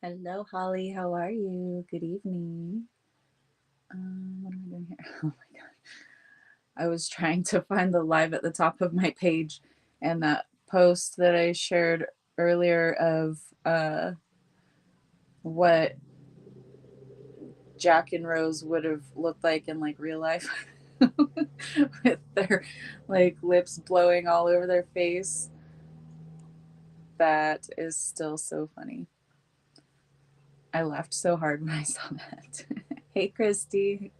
Hello, Holly. How are you? Good evening. What am I doing here? Oh my god. I was trying to find the live at the top of my page and that post that I shared earlier of what Jack and Rose would have looked like in like real life with their like lips blowing all over their face. That is still so funny. I laughed so hard when I saw that. Hey, Christy.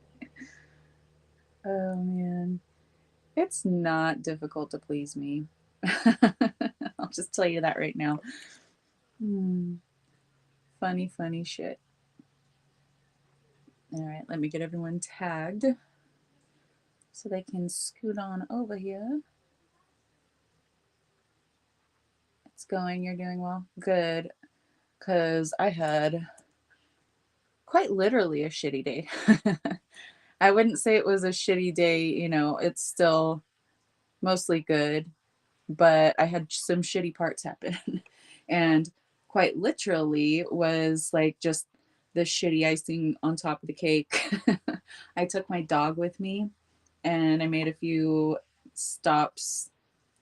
Oh man. It's not difficult to please me. I'll just tell you that right now. Hmm. Funny, funny shit. All right, let me get everyone tagged so they can scoot on over here. It's going, you're doing well. Good, because I had quite literally a shitty day. I wouldn't say it was a shitty day, it's still mostly good, but I had some shitty parts happen. And quite literally was like just the shitty icing on top of the cake. I took my dog with me and I made a few stops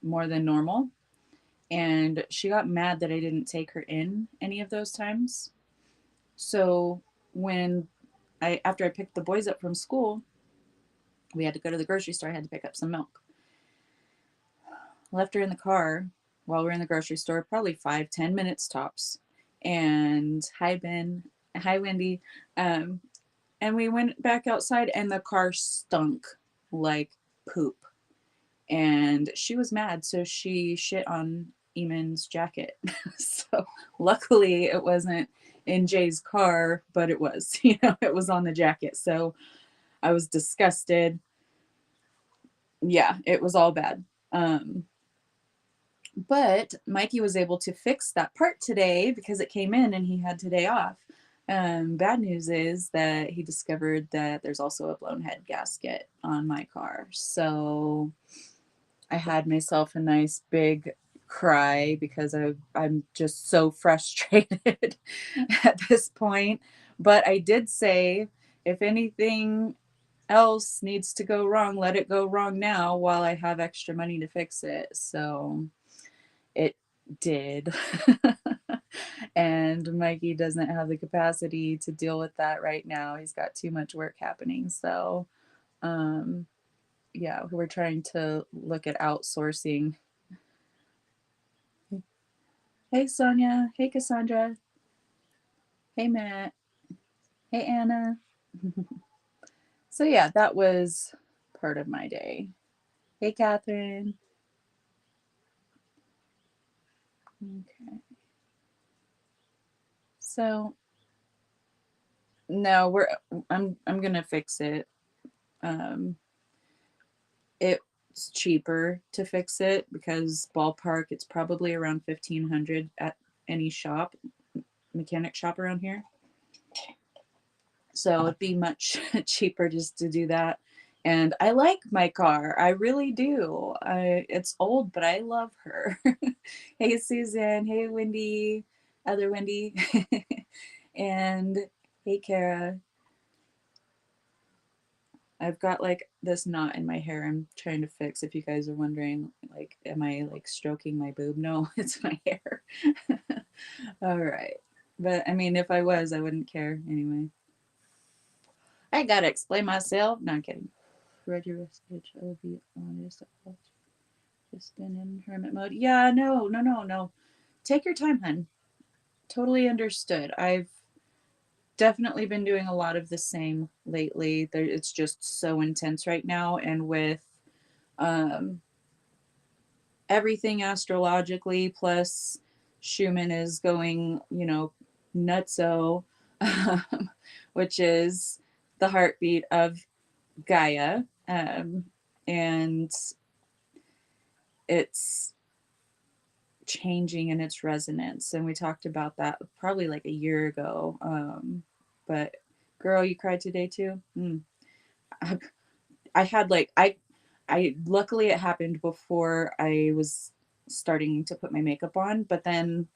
more than normal. And she got mad that I didn't take her in any of those times. So when after I picked the boys up from school, we had to go to the grocery store. I had to pick up some milk. Left her in the car while we are in the grocery store, probably 5-10 minutes tops. And hi, Ben. Hi, Wendy. And we went back outside, and the car stunk like poop. And she was mad, so she shit on Eamon's jacket. So luckily, it wasn't in Jay's car, but it was, it was on the jacket. So I was disgusted. Yeah, it was all bad. But Mikey was able to fix that part today because it came in and he had today off. Bad news is that he discovered that there's also a blown head gasket on my car. So I had myself a nice big cry because I'm just so frustrated at this point. But I did say, if anything else needs to go wrong, let it go wrong now while I have extra money to fix it. So it did. And Mikey doesn't have the capacity to deal with that right now. He's got too much work happening. So, um, yeah, we're trying to look at outsourcing. Hey, Sonia. Hey, Cassandra. Hey, Matt. Hey, Anna. So, yeah, that was part of my day. Hey, Catherine. Okay. So, no, I'm gonna fix it. Um, it's cheaper to fix it because ballpark it's probably around 1500 at any shop, mechanic shop around here. So it'd be much cheaper just to do that. And I like my car. I really do. It's old, but I love her. Hey, Susan. Hey, Wendy. Other Wendy. And hey, Kara. I've got like this knot in my hair I'm trying to fix. If you guys are wondering, like, am I like stroking my boob? No, it's my hair. All right. But I mean, if I was, I wouldn't care anyway. I gotta explain myself. No, I'm kidding. Read your message. I'll be honest. I've just been in hermit mode. Yeah, no. Take your time, hun. Totally understood. I've definitely been doing a lot of the same lately. It's just so intense right now. And with um, everything astrologically, plus Schumann is going, nutso, which is the heartbeat of Gaia. And it's changing in its resonance. And we talked about that probably like a year ago. But girl, you cried today too? I had like, I luckily it happened before I was starting to put my makeup on, but then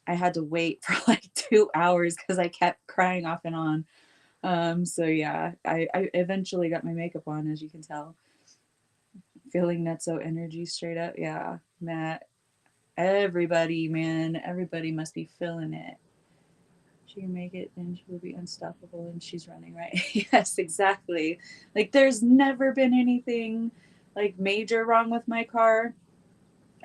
I had to wait for like 2 hours because I kept crying off and on. So yeah, I eventually got my makeup on, as you can tell. Feeling Netso energy straight up. Yeah, Matt. Everybody, man, everybody must be feeling it. She can make it, then she will be unstoppable, and she's running, right? Yes, exactly. Like, there's never been anything like major wrong with my car.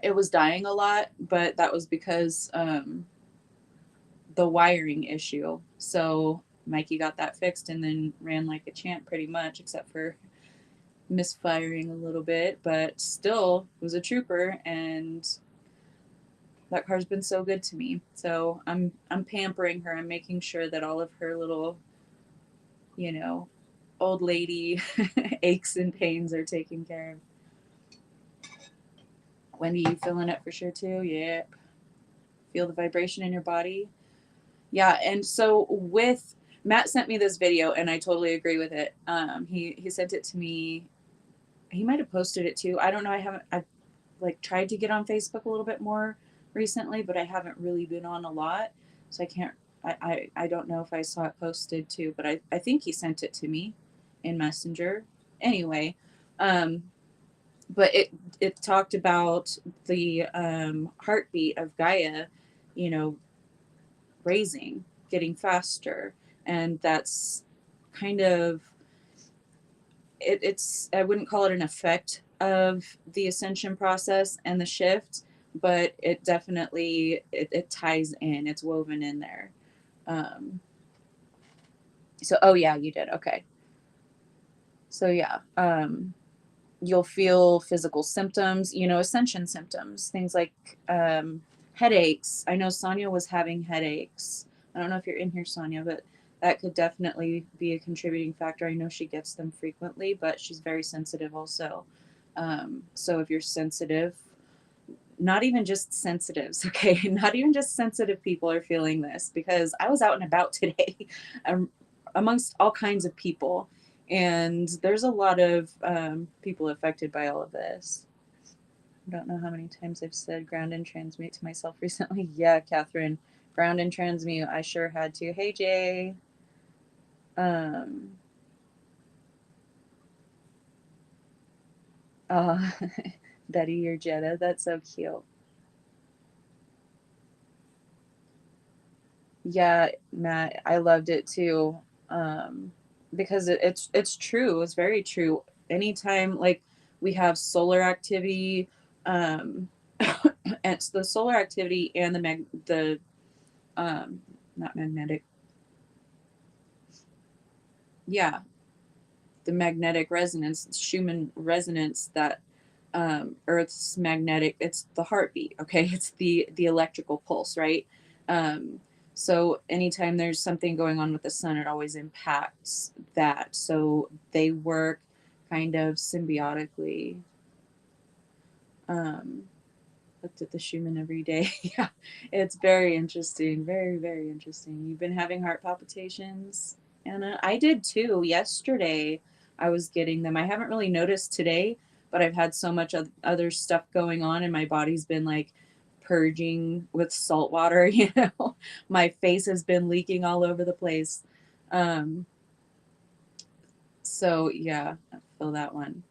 It was dying a lot, but that was because the wiring issue. So Mikey got that fixed and then ran like a champ pretty much, except for misfiring a little bit, but still was a trooper, and that car's been so good to me. So I'm pampering her. I'm making sure that all of her little, you know, old lady aches and pains are taken care of. Wendy, you feeling it for sure too? Yeah. Feel the vibration in your body. Yeah, and so with Matt sent me this video, and I totally agree with it. He sent it to me. He might have posted it too. I don't know. I've like tried to get on Facebook a little bit more recently, but I haven't really been on a lot, so I can't. I don't know if I saw it posted too, but I think he sent it to me in Messenger. Anyway, um, but it talked about the heartbeat of Gaia, you know, raising, getting faster, and that's kind of it's I wouldn't call it an effect of the ascension process and the shift, but it definitely it ties in, it's woven in there. um so oh yeah, you did, okay. So yeah, you'll feel physical symptoms, you know, ascension symptoms, things like headaches. I know Sonia was having headaches. I don't know if you're in here, Sonia, but that could definitely be a contributing factor. I know she gets them frequently, but she's very sensitive also. So if you're sensitive, not even just sensitives, okay? Not even just sensitive people are feeling this, because I was out and about today amongst all kinds of people, and there's a lot of people affected by all of this. I don't know how many times I've said ground and transmute to myself recently. Yeah, Catherine, ground and transmute. I sure had to. Hey, Jay. Um, oh, Betty or Jetta. That's so cute. Yeah, Matt, I loved it too. Because it's true. It's very true. Anytime like we have solar activity, um, it's the solar activity and the um, not magnetic. Yeah, the magnetic resonance, Schumann resonance, that Earth's magnetic. It's the heartbeat. Okay, it's the electrical pulse, right? Um, so anytime there's something going on with the sun, it always impacts that. So they work kind of symbiotically. Um, Looked at the Schumann every day. Yeah, it's very interesting. Very, very interesting. You've been having heart palpitations, Anna? I did too. Yesterday, I was getting them. I haven't really noticed today, but I've had so much other stuff going on, and my body's been like purging with salt water. You know, my face has been leaking all over the place. Um, so yeah, I feel that one.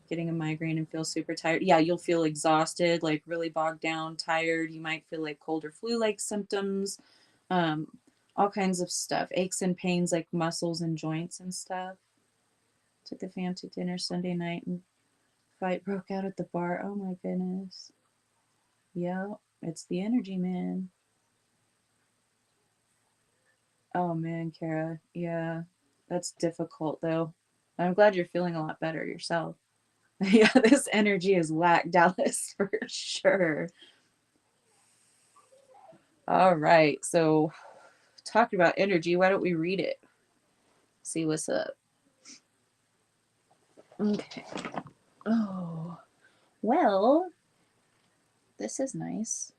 Getting a migraine and feel super tired. Yeah, you'll feel exhausted, like really bogged down, tired. You might feel like cold or flu-like symptoms, um, all kinds of stuff. Aches and pains like muscles and joints and stuff. Took the fam to dinner Sunday night and fight broke out at the bar. Oh my goodness. Yeah, it's the energy, man. Oh man, Kara. Yeah, that's difficult though. I'm glad you're feeling a lot better yourself. Yeah, this energy is whack, Dallas, for sure. All right. So, talking about energy, why don't we read it? See what's up. Okay. Oh, well, this is nice.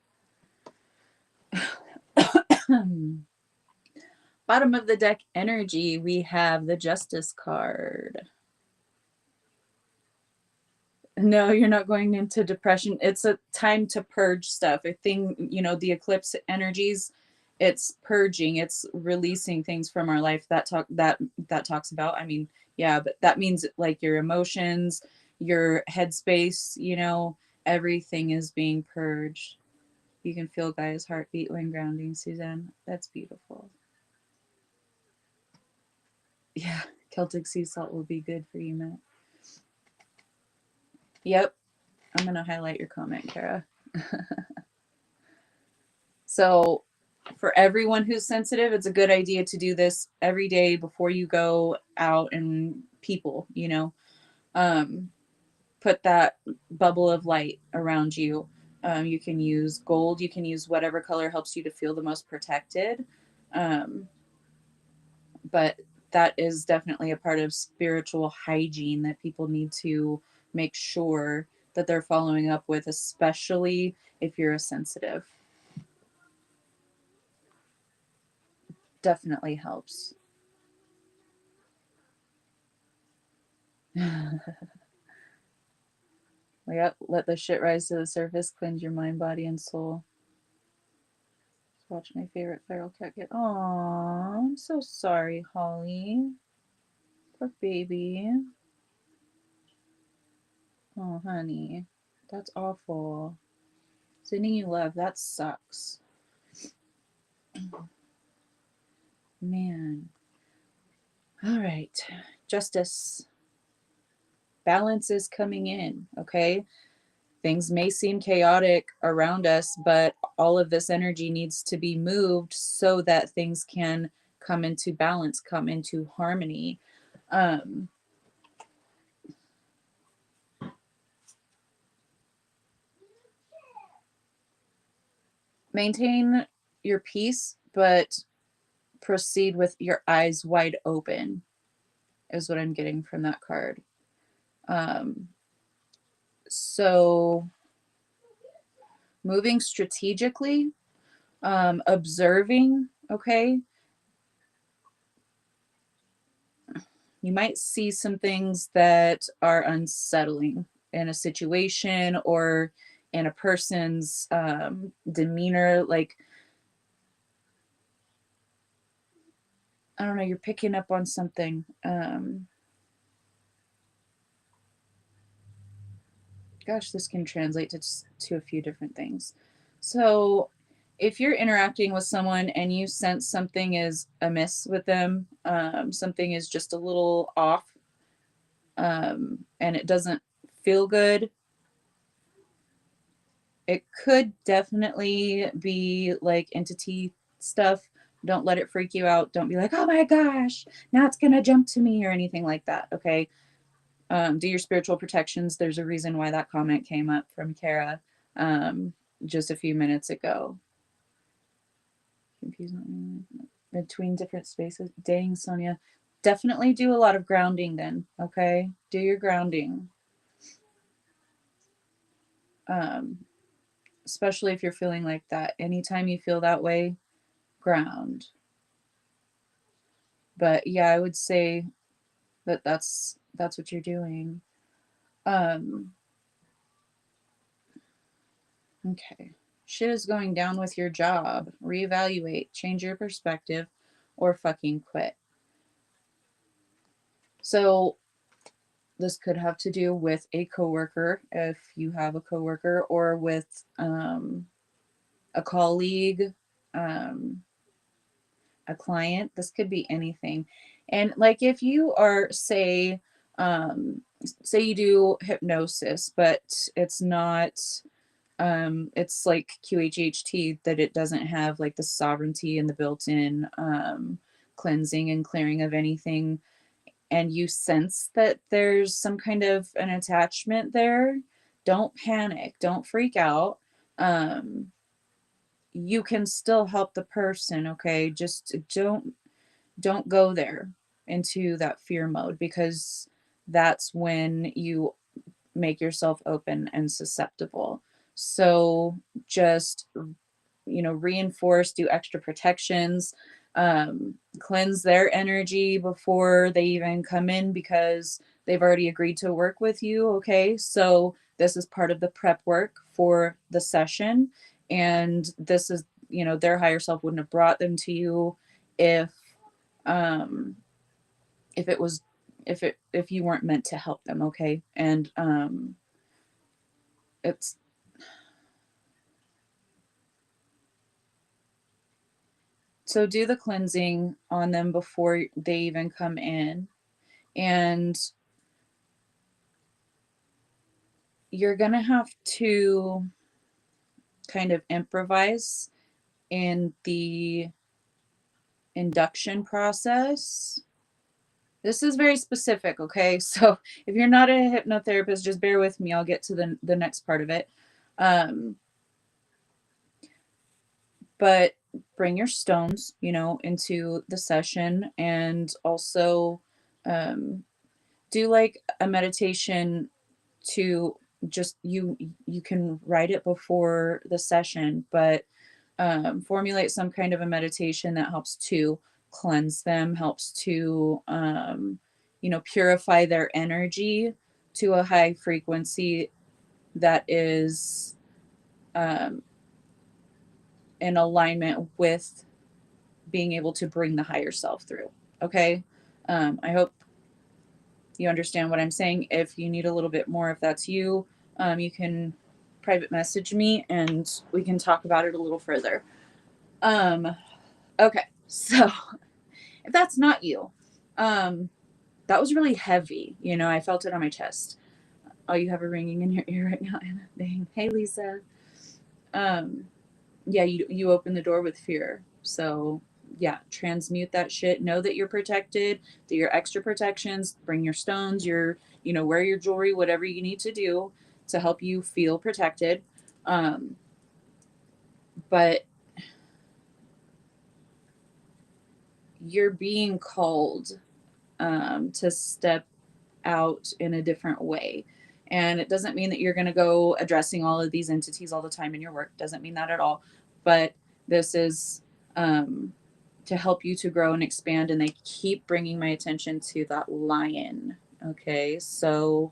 Bottom of the deck energy, we have the Justice card. No, you're not going into depression. It's a time to purge stuff. A thing, the eclipse energies, it's purging, it's releasing things from our life that talks about. I mean, yeah, but that means like your emotions, your headspace, everything is being purged. You can feel Gaia's heartbeat when grounding, Suzanne. That's beautiful. Yeah, Celtic sea salt will be good for you, Matt. Yep, I'm gonna highlight your comment, Kara. So for everyone who's sensitive, it's a good idea to do this every day before you go out and people, um, put that bubble of light around you. You can use gold, you can use whatever color helps you to feel the most protected. Um, but that is definitely a part of spiritual hygiene that people need to make sure that they're following up with, especially if you're a sensitive. Definitely helps. Yep, let the shit rise to the surface, cleanse your mind, body, and soul. Watch my favorite feral cat get. Aww, I'm so sorry, Holly. Poor baby. Oh, honey. That's awful. Sending you love, that sucks. Man. All right. Justice. Balance is coming in, okay? Things may seem chaotic around us, but all of this energy needs to be moved so that things can come into balance, come into harmony. Um, Maintain your peace, but proceed with your eyes wide open, is what I'm getting from that card. Um, so, moving strategically, observing, okay? You might see some things that are unsettling in a situation or in a person's demeanor. Like, I don't know, you're picking up on something. Gosh, this can translate to a few different things. So, if you're interacting with someone and you sense something is amiss with them, something is just a little off, and it doesn't feel good, it could definitely be like entity stuff. Don't let it freak you out. Don't be like, oh my gosh, now it's gonna jump to me or anything like that. Okay. Do your spiritual protections. There's a reason why that comment came up from Kara um, just a few minutes ago. Confusing between different spaces. Dang, Sonia. Definitely do a lot of grounding then. Okay. Do your grounding. Um, Especially if you're feeling like that. Anytime you feel that way, ground. But yeah, I would say that that's what you're doing. Um, okay. Shit is going down with your job. Reevaluate, change your perspective, or fucking quit. So this could have to do with a coworker, if you have a coworker, or with a colleague, um, a client. This could be anything. And like if you are, say you do hypnosis, but it's not it's like QHHT, that it doesn't have like the sovereignty and the built-in cleansing and clearing of anything, and you sense that there's some kind of an attachment there, don't panic, don't freak out. um you can still help the person, okay? Just don't go there into that fear mode, because that's when you make yourself open and susceptible. So just reinforce, do extra protections. cleanse their energy before they even come in because they've already agreed to work with you. Okay. So this is part of the prep work for the session. And this is, you know, their higher self wouldn't have brought them to you if, um, if it was, if you weren't meant to help them. Okay. And, it's, so do the cleansing on them before they even come in. And you're going to have to kind of improvise in the induction process. This is very specific, okay? So if you're not a hypnotherapist, just bear with me. I'll get to the next part of it. But bring your stones, you know, into the session, and also do like a meditation to just you can write it before the session, but formulate some kind of a meditation that helps to cleanse them, helps to you know, purify their energy to a high frequency that is um, in alignment with being able to bring the higher self through. Okay. I hope you understand what I'm saying. If you need a little bit more, if that's you, you can private message me and we can talk about it a little further. Okay. So if that's not you, that was really heavy. You know, I felt it on my chest. Oh, you have a ringing in your ear right now, Anna. Dang. Hey, Lisa. Yeah, you open the door with fear. So yeah, transmute that shit. Know that you're protected. Do your extra protections. Bring your stones. Your, you know, wear your jewelry. Whatever you need to do to help you feel protected. But you're being called to step out in a different way. And it doesn't mean that you're going to go addressing all of these entities all the time in your work. Doesn't mean that at all. But this is to help you to grow and expand. And they keep bringing my attention to that lion. Okay. So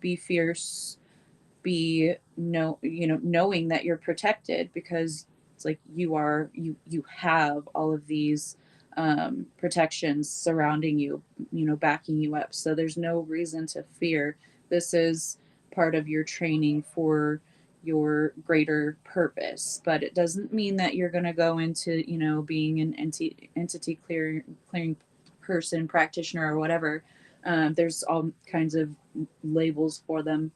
be fierce, be knowing that you're protected, because it's like you have all of these protections surrounding you, you know, backing you up. So there's no reason to fear. This is part of your training for your greater purpose, but it doesn't mean that you're going to go into, you know, being an entity clearing person, practitioner, or whatever. There's all kinds of labels for them.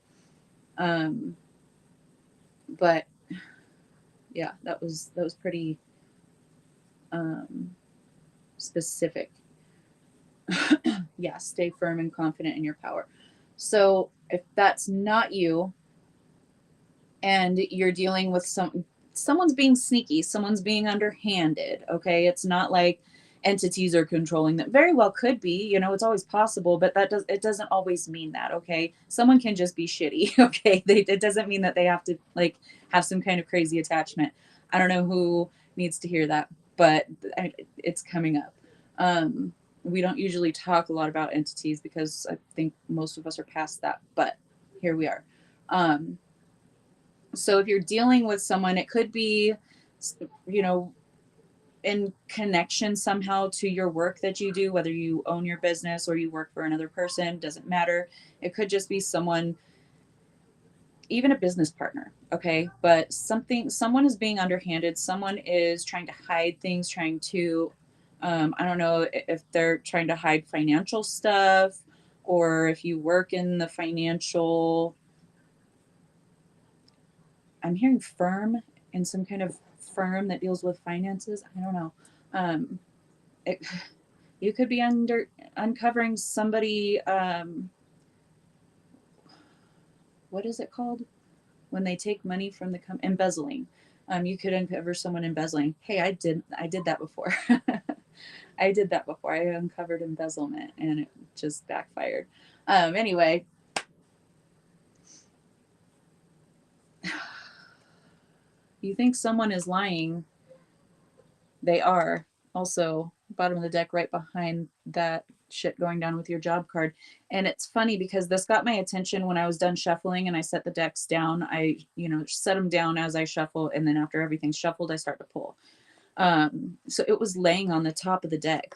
But yeah, that was pretty specific. Yeah, stay firm and confident in your power. So if that's not you, and you're dealing with someone's being sneaky, someone's being underhanded, okay? It's not like entities are controlling them. Very well could be, you know, it's always possible, but it doesn't always mean that, okay? Someone can just be shitty, okay? It doesn't mean that they have to like have some kind of crazy attachment. I don't know who needs to hear that, but it's coming up. We don't usually talk a lot about entities because I think most of us are past that, but here we are. So if you're dealing with someone, it could be, you know, in connection somehow to your work that you do, whether you own your business or you work for another person, doesn't matter. It could just be someone, even a business partner, okay? But someone is being underhanded. Someone is trying to hide things, trying to, I don't know if they're trying to hide financial stuff, or if you work in the financial, I'm hearing firm, in some kind of firm that deals with finances. I don't know. It, you could be uncovering somebody. What is it called when they take money from the embezzling? You could uncover someone embezzling. Hey, I did that before. I did that before. I uncovered embezzlement and it just backfired. Anyway, you think someone is lying, They are. Also, bottom of the deck right behind that shit going down with your job card. And it's funny because this got my attention when I was done shuffling and I set the decks down. I, set them down as I shuffle. And then after everything's shuffled, I start to pull. So it was laying on the top of the deck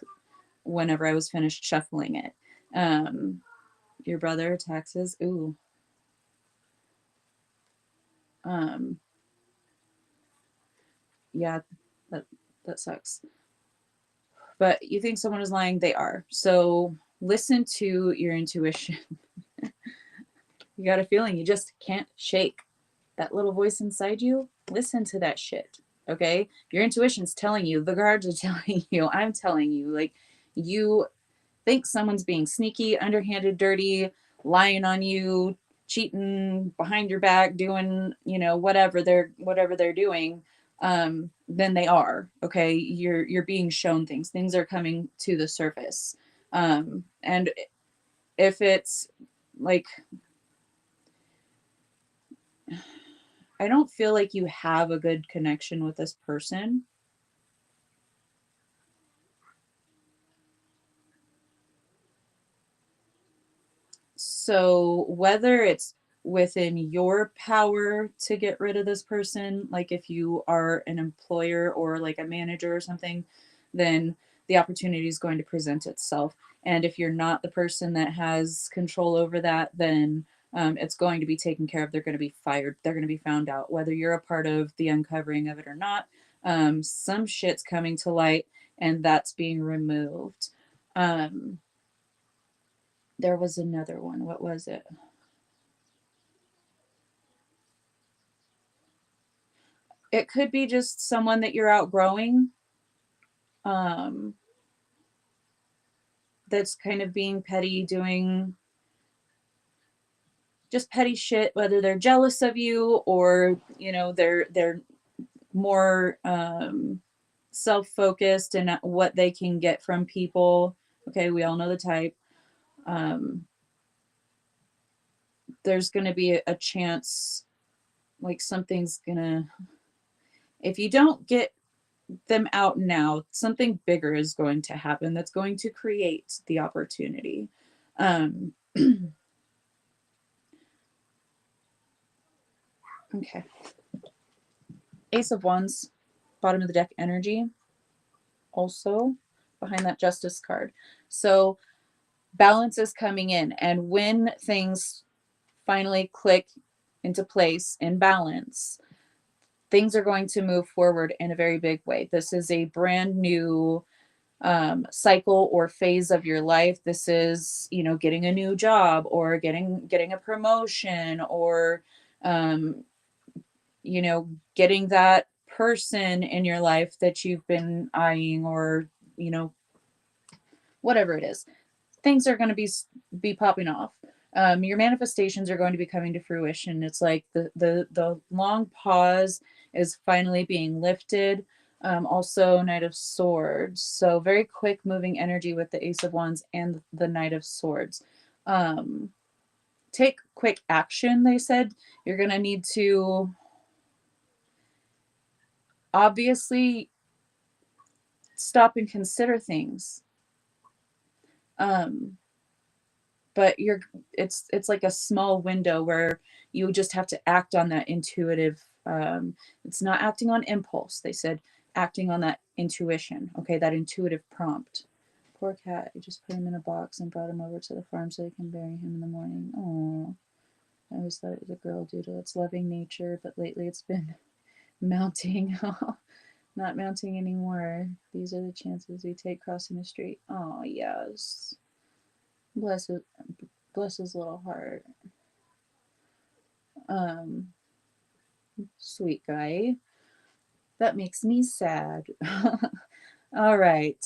whenever I was finished shuffling it. Your brother, taxes. Ooh. Yeah, that sucks. But you think someone is lying, they are. So listen to your intuition. You got a feeling you just can't shake. That little voice inside you, listen to that shit. Okay? Your intuition's telling you, the guards are telling you, I'm telling you, like, you think someone's being sneaky, underhanded, dirty, lying on you, cheating behind your back, doing, whatever they're doing, then they are. Okay? You're being shown things. Things are coming to the surface. And if it's like, I don't feel like you have a good connection with this person. So whether it's within your power to get rid of this person, like if you are an employer or like a manager or something, then the opportunity is going to present itself. And if you're not the person that has control over that, then it's going to be taken care of. They're going to be fired. They're going to be found out, whether you're a part of the uncovering of it or not. Some shit's coming to light and that's being removed. There was another one. What was it? It could be just someone that you're outgrowing, um, that's kind of being petty, doing just petty shit, whether they're jealous of you or, they're more self-focused and what they can get from people. Okay, we all know the type. Um, there's going to be a chance, like something's going to, if you don't get them out now, something bigger is going to happen that's going to create the opportunity. Um, okay. Ace of Wands, bottom of the deck energy, also behind that Justice card. So balance is coming in. And when things finally click into place in balance, things are going to move forward in a very big way. This is a brand new cycle or phase of your life. This is, getting a new job or getting a promotion or, um, getting that person in your life that you've been eyeing or, you know, whatever it is. Things are going to be popping off. Your manifestations are going to be coming to fruition. It's like the long pause is finally being lifted. Also, Knight of Swords. So very quick moving energy with the Ace of Wands and the Knight of Swords. Take quick action, they said. You're going to need to obviously stop and consider things. But it's like a small window where you just have to act on that intuitive, it's not acting on impulse, they said, acting on that intuition. Okay, that intuitive prompt. Poor cat, I just put him in a box and brought him over to the farm so they can bury him in the morning. Oh, I always thought it was a girl due to its loving nature, but lately it's been mounting. Not mounting anymore. These are the chances we take crossing the street. Oh yes, bless it, bless his little heart. Um, Sweet guy. That makes me sad. All right.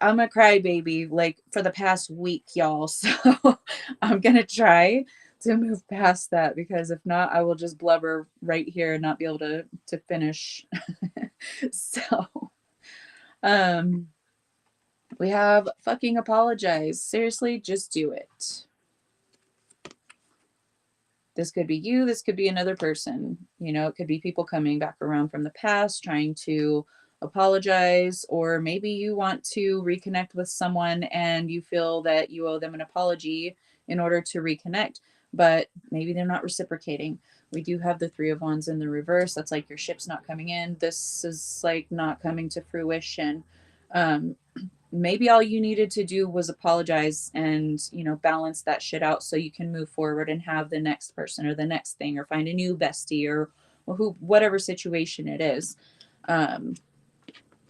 I'm a crybaby like for the past week, y'all. So I'm gonna try to move past that because if not, I will just blubber right here and not be able to finish. So um we have fucking apologize. Seriously, just do it. This could be you, this could be another person. It could be people coming back around from the past, trying to apologize, or maybe you want to reconnect with someone and you feel that you owe them an apology in order to reconnect, but maybe they're not reciprocating. We do have the Three of Wands in the reverse. That's like your ship's not coming in. This is like not coming to fruition. Um, Maybe all you needed to do was apologize and, you know, balance that shit out so you can move forward and have the next person or the next thing or find a new bestie or who, whatever situation it is. Um,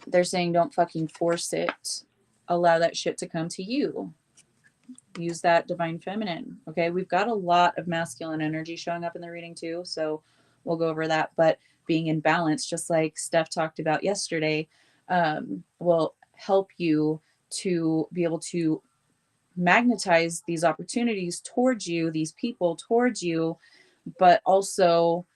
they're saying don't fucking force it. Allow that shit to come to you. Use that divine feminine. Okay. We've got a lot of masculine energy showing up in the reading too. So we'll go over that. But being in balance, just like Steph talked about yesterday, will help you to be able to magnetize these opportunities towards you, these people towards you, but also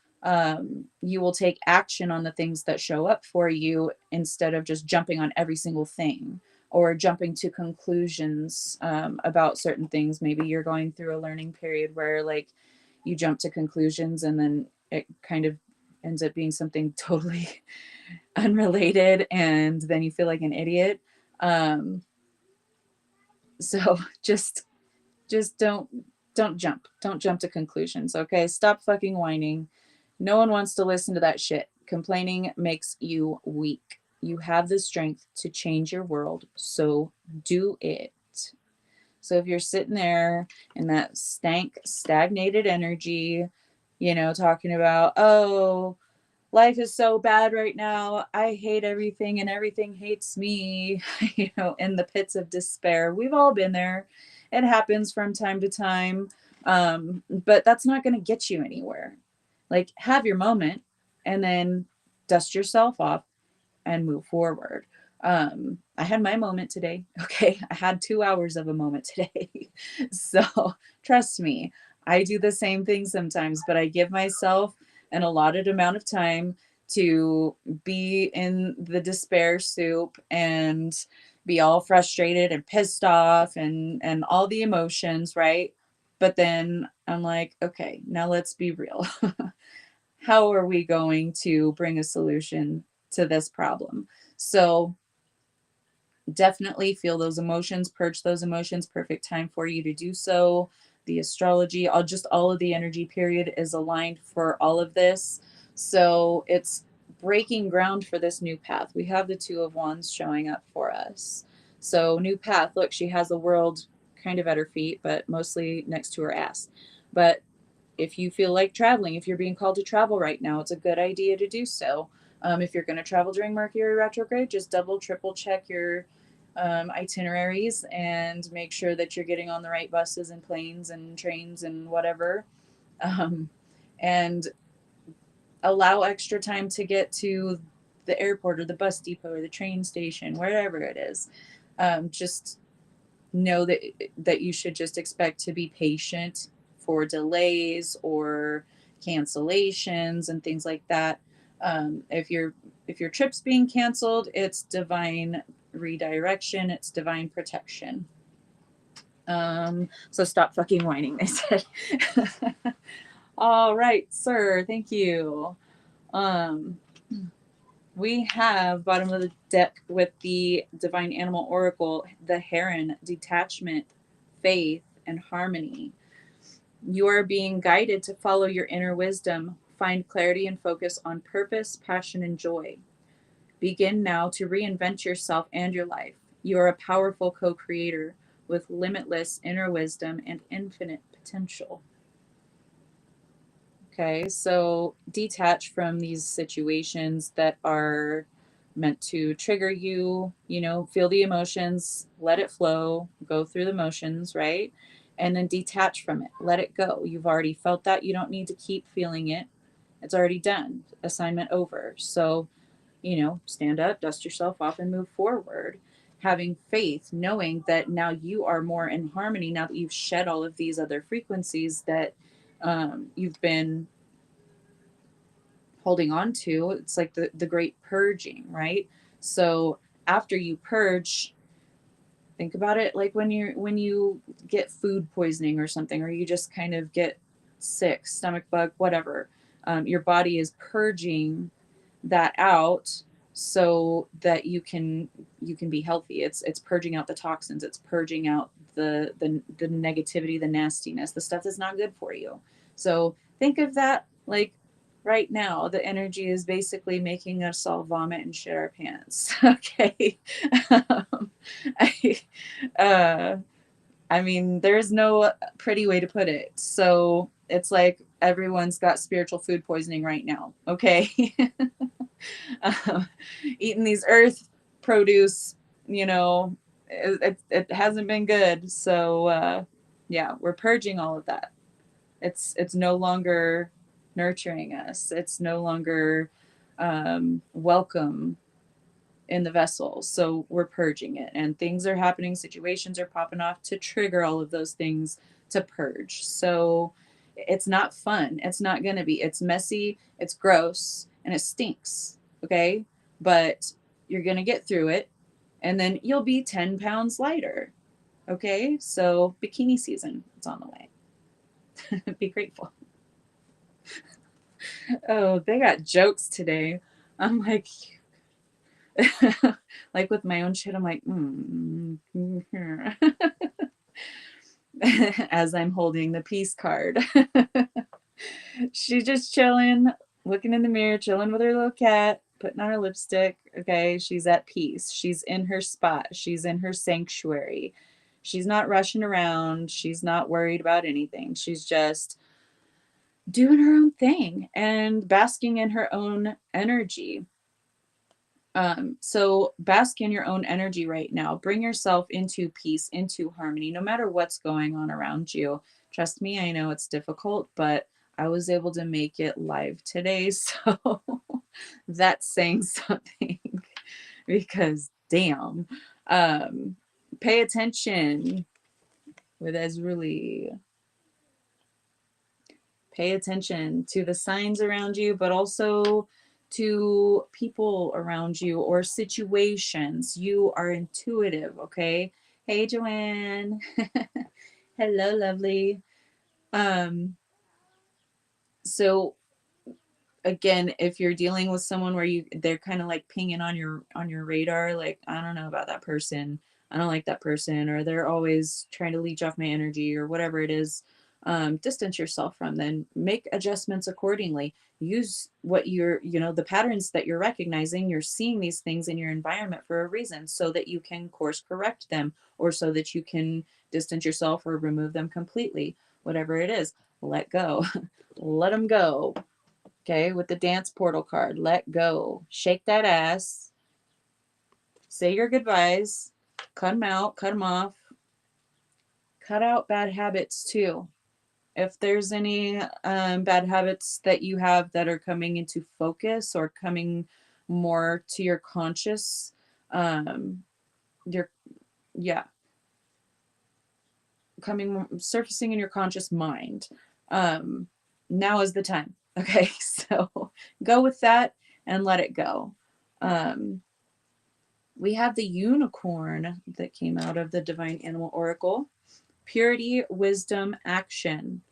you will take action on the things that show up for you instead of just jumping on every single thing or jumping to conclusions about certain things. Maybe you're going through a learning period where like you jump to conclusions and then it kind of ends up being something totally unrelated and then you feel like an idiot. So just don't jump to conclusions. Okay, stop fucking whining. No one wants to listen to that shit. Complaining makes you weak. You have the strength to change your world, so do it. So if you're sitting there in that stagnated energy, you know, talking about, oh, life is so bad right now. I hate everything and everything hates me, you know, in the pits of despair. We've all been there. It happens from time to time. But that's not going to get you anywhere. Like, have your moment and then dust yourself off and move forward. I had my moment today. Okay. I had 2 hours of a moment today. So trust me, I do the same thing sometimes, but I give myself an allotted amount of time to be in the despair soup and be all frustrated and pissed off and all the emotions, right? But then I'm like, okay, now let's be real. How are we going to bring a solution to this problem? So definitely feel those emotions, purge those emotions. Perfect time for you to do so. The astrology, all of the energy period is aligned for all of this. So it's breaking ground for this new path. We have the Two of Wands showing up for us. So new path, look, she has the world kind of at her feet, but mostly next to her ass. But if you feel like traveling, if you're being called to travel right now, it's a good idea to do so. If you're going to travel during Mercury retrograde, just double, triple check your itineraries and make sure that you're getting on the right buses and planes and trains and whatever. Um, and allow extra time to get to the airport or the bus depot or the train station, wherever it is. Just know that you should just expect to be patient for delays or cancellations and things like that. If your trip's being canceled, it's divine redirection, it's divine protection. So stop fucking whining, they said. All right, sir, thank you. We have bottom of the deck with the divine animal oracle, the heron, detachment, faith, and harmony. You are being guided to follow your inner wisdom, find clarity and focus on purpose, passion, and joy. Begin now to reinvent yourself and your life. You are a powerful co-creator with limitless inner wisdom and infinite potential. Okay, so detach from these situations that are meant to trigger you, you know, feel the emotions, let it flow, go through the motions, right? And then detach from it, let it go. You've already felt that. You don't need to keep feeling it. It's already done. Assignment over. So, you know, stand up, dust yourself off, and move forward. Having faith, knowing that now you are more in harmony, now that you've shed all of these other frequencies that you've been holding on to. It's like the great purging, right? So after you purge, think about it like when you get food poisoning or something, or you just kind of get sick, stomach bug, whatever. Your body is purging that out so that you can be healthy. It's purging out the toxins, it's purging out the negativity, the nastiness, the stuff that's not good for you. So think of that like right now the energy is basically making us all vomit and shit our pants. Okay. um, I, uh, I mean, there's no pretty way to put it. So it's like everyone's got spiritual food poisoning right now. Okay. um, Eating these earth produce, you know, it hasn't been good. So yeah, we're purging all of that. It's no longer nurturing us. It's no longer welcome in the vessel. So we're purging it, and things are happening, situations are popping off to trigger all of those things to purge. So it's not fun. It's not going to be. It's messy, it's gross, and it stinks. Okay? But you're going to get through it, and then you'll be 10 pounds lighter. Okay? So bikini season, it's on the way. Be grateful. Oh, they got jokes today. I'm like, like with my own shit, I'm like, as I'm holding the peace card. She's just chilling, looking in the mirror, chilling with her little cat, putting on her lipstick. Okay, she's at peace. She's in her spot. She's in her sanctuary. She's not rushing around. She's not worried about anything. She's just doing her own thing and basking in her own energy. So bask in your own energy right now. Bring yourself into peace, into harmony, no matter what's going on around you. Trust me, I know it's difficult, but I was able to make it live today. So that's saying something because damn. Um, Pay attention with Ezruli. Pay attention to the signs around you, but also to people around you or situations. You are intuitive, okay? Hey, Joanne. Hello, lovely. Um, so again, if you're dealing with someone where they're kind of like pinging on your radar, like I don't know about that person, I don't like that person, or they're always trying to leech off my energy or whatever it is, distance yourself from them. Make adjustments accordingly. Use what the patterns that you're recognizing. You're seeing these things in your environment for a reason, so that you can course correct them, or so that you can distance yourself or remove them completely. Whatever it is, let go. Let them go. Okay, with the dance portal card, let go. Shake that ass. Say your goodbyes. Cut them out, cut them off. Cut out bad habits too. If there's any bad habits that you have that are coming into focus or coming more to your conscious, your, yeah, surfacing in your conscious mind, now is the time. Okay, so go with that and let it go. um, we have the unicorn that came out of the Divine Animal Oracle. Purity, wisdom, action.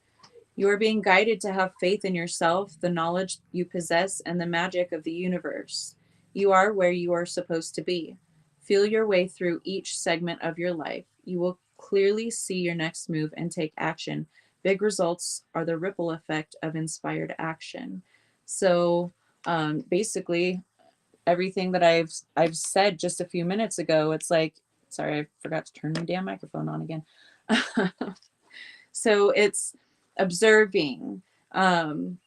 You are being guided to have faith in yourself, the knowledge you possess, and the magic of the universe. You are where you are supposed to be. Feel your way through each segment of your life. You will clearly see your next move and take action. Big results are the ripple effect of inspired action. So basically, everything that I've said just a few minutes ago, it's like, sorry, I forgot to turn my damn microphone on again. So it's observing, um,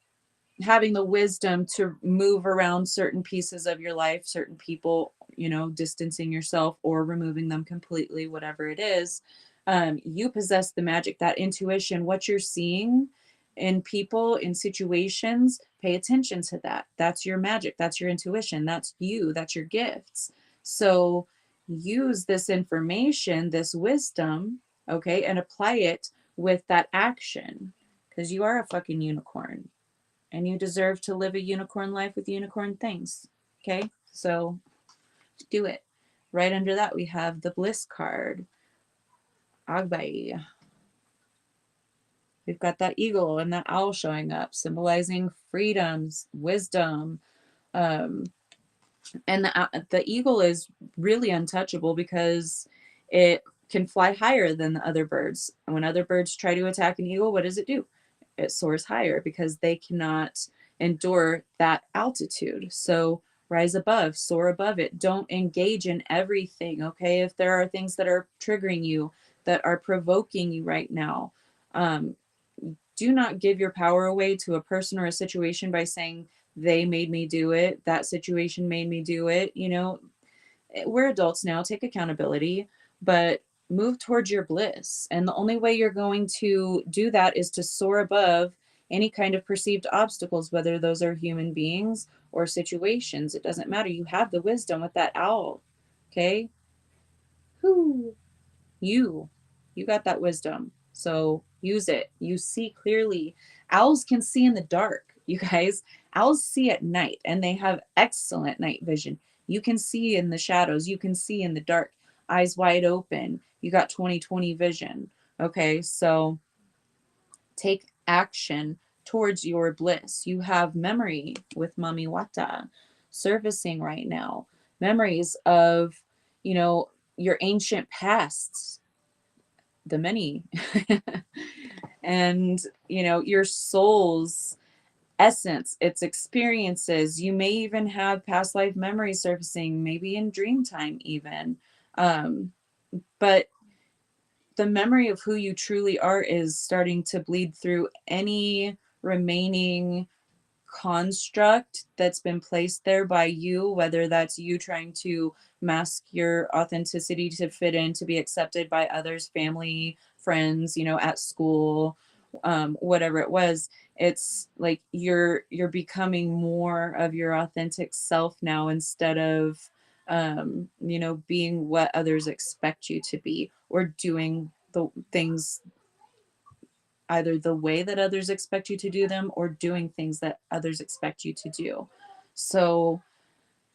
having the wisdom to move around certain pieces of your life, certain people, distancing yourself or removing them completely, whatever it is. You possess the magic, that intuition, what you're seeing in people, in situations, pay attention to that. That's your magic. That's your intuition. That's you. That's your gifts. So use this information, this wisdom, okay, and apply it with that action, because you are a fucking unicorn and you deserve to live a unicorn life with unicorn things. Okay, so do it. Right under that, we have the bliss card. Agbai. We've got that eagle and that owl showing up, symbolizing freedoms, wisdom, um, And the eagle is really untouchable because it can fly higher than the other birds. And when other birds try to attack an eagle, what does it do? It soars higher because they cannot endure that altitude. So rise above, soar above it. Don't engage in everything, okay? If there are things that are triggering you, that are provoking you right now, um, do not give your power away to a person or a situation by saying, they made me do it, that situation made me do it. You know, we're adults now, take accountability, but move towards your bliss. And the only way you're going to do that is to soar above any kind of perceived obstacles, whether those are human beings or situations. It doesn't matter. You have the wisdom with that owl. Okay. Whoo. You got that wisdom, so use it. You see clearly. Owls can see in the dark, you guys. Owls see at night and they have excellent night vision. You can see in the shadows, you can see in the dark, eyes wide open. You got 20/20 vision. Okay, so take action towards your bliss. You have memory with Mami Wata surfacing right now, memories of, you know, your ancient pasts, the many. And you know, your soul's essence, its experiences. You may even have past life memories surfacing, maybe in dream time even. But the memory of who you truly are is starting to bleed through any remaining construct that's been placed there by you, whether that's you trying to mask your authenticity to fit in, to be accepted by others, family, friends, you know, at school, whatever it was. It's like you're becoming more of your authentic self now, instead of you know, being what others expect you to be, or doing the things either the way that others expect you to do them, or doing things that others expect you to do. So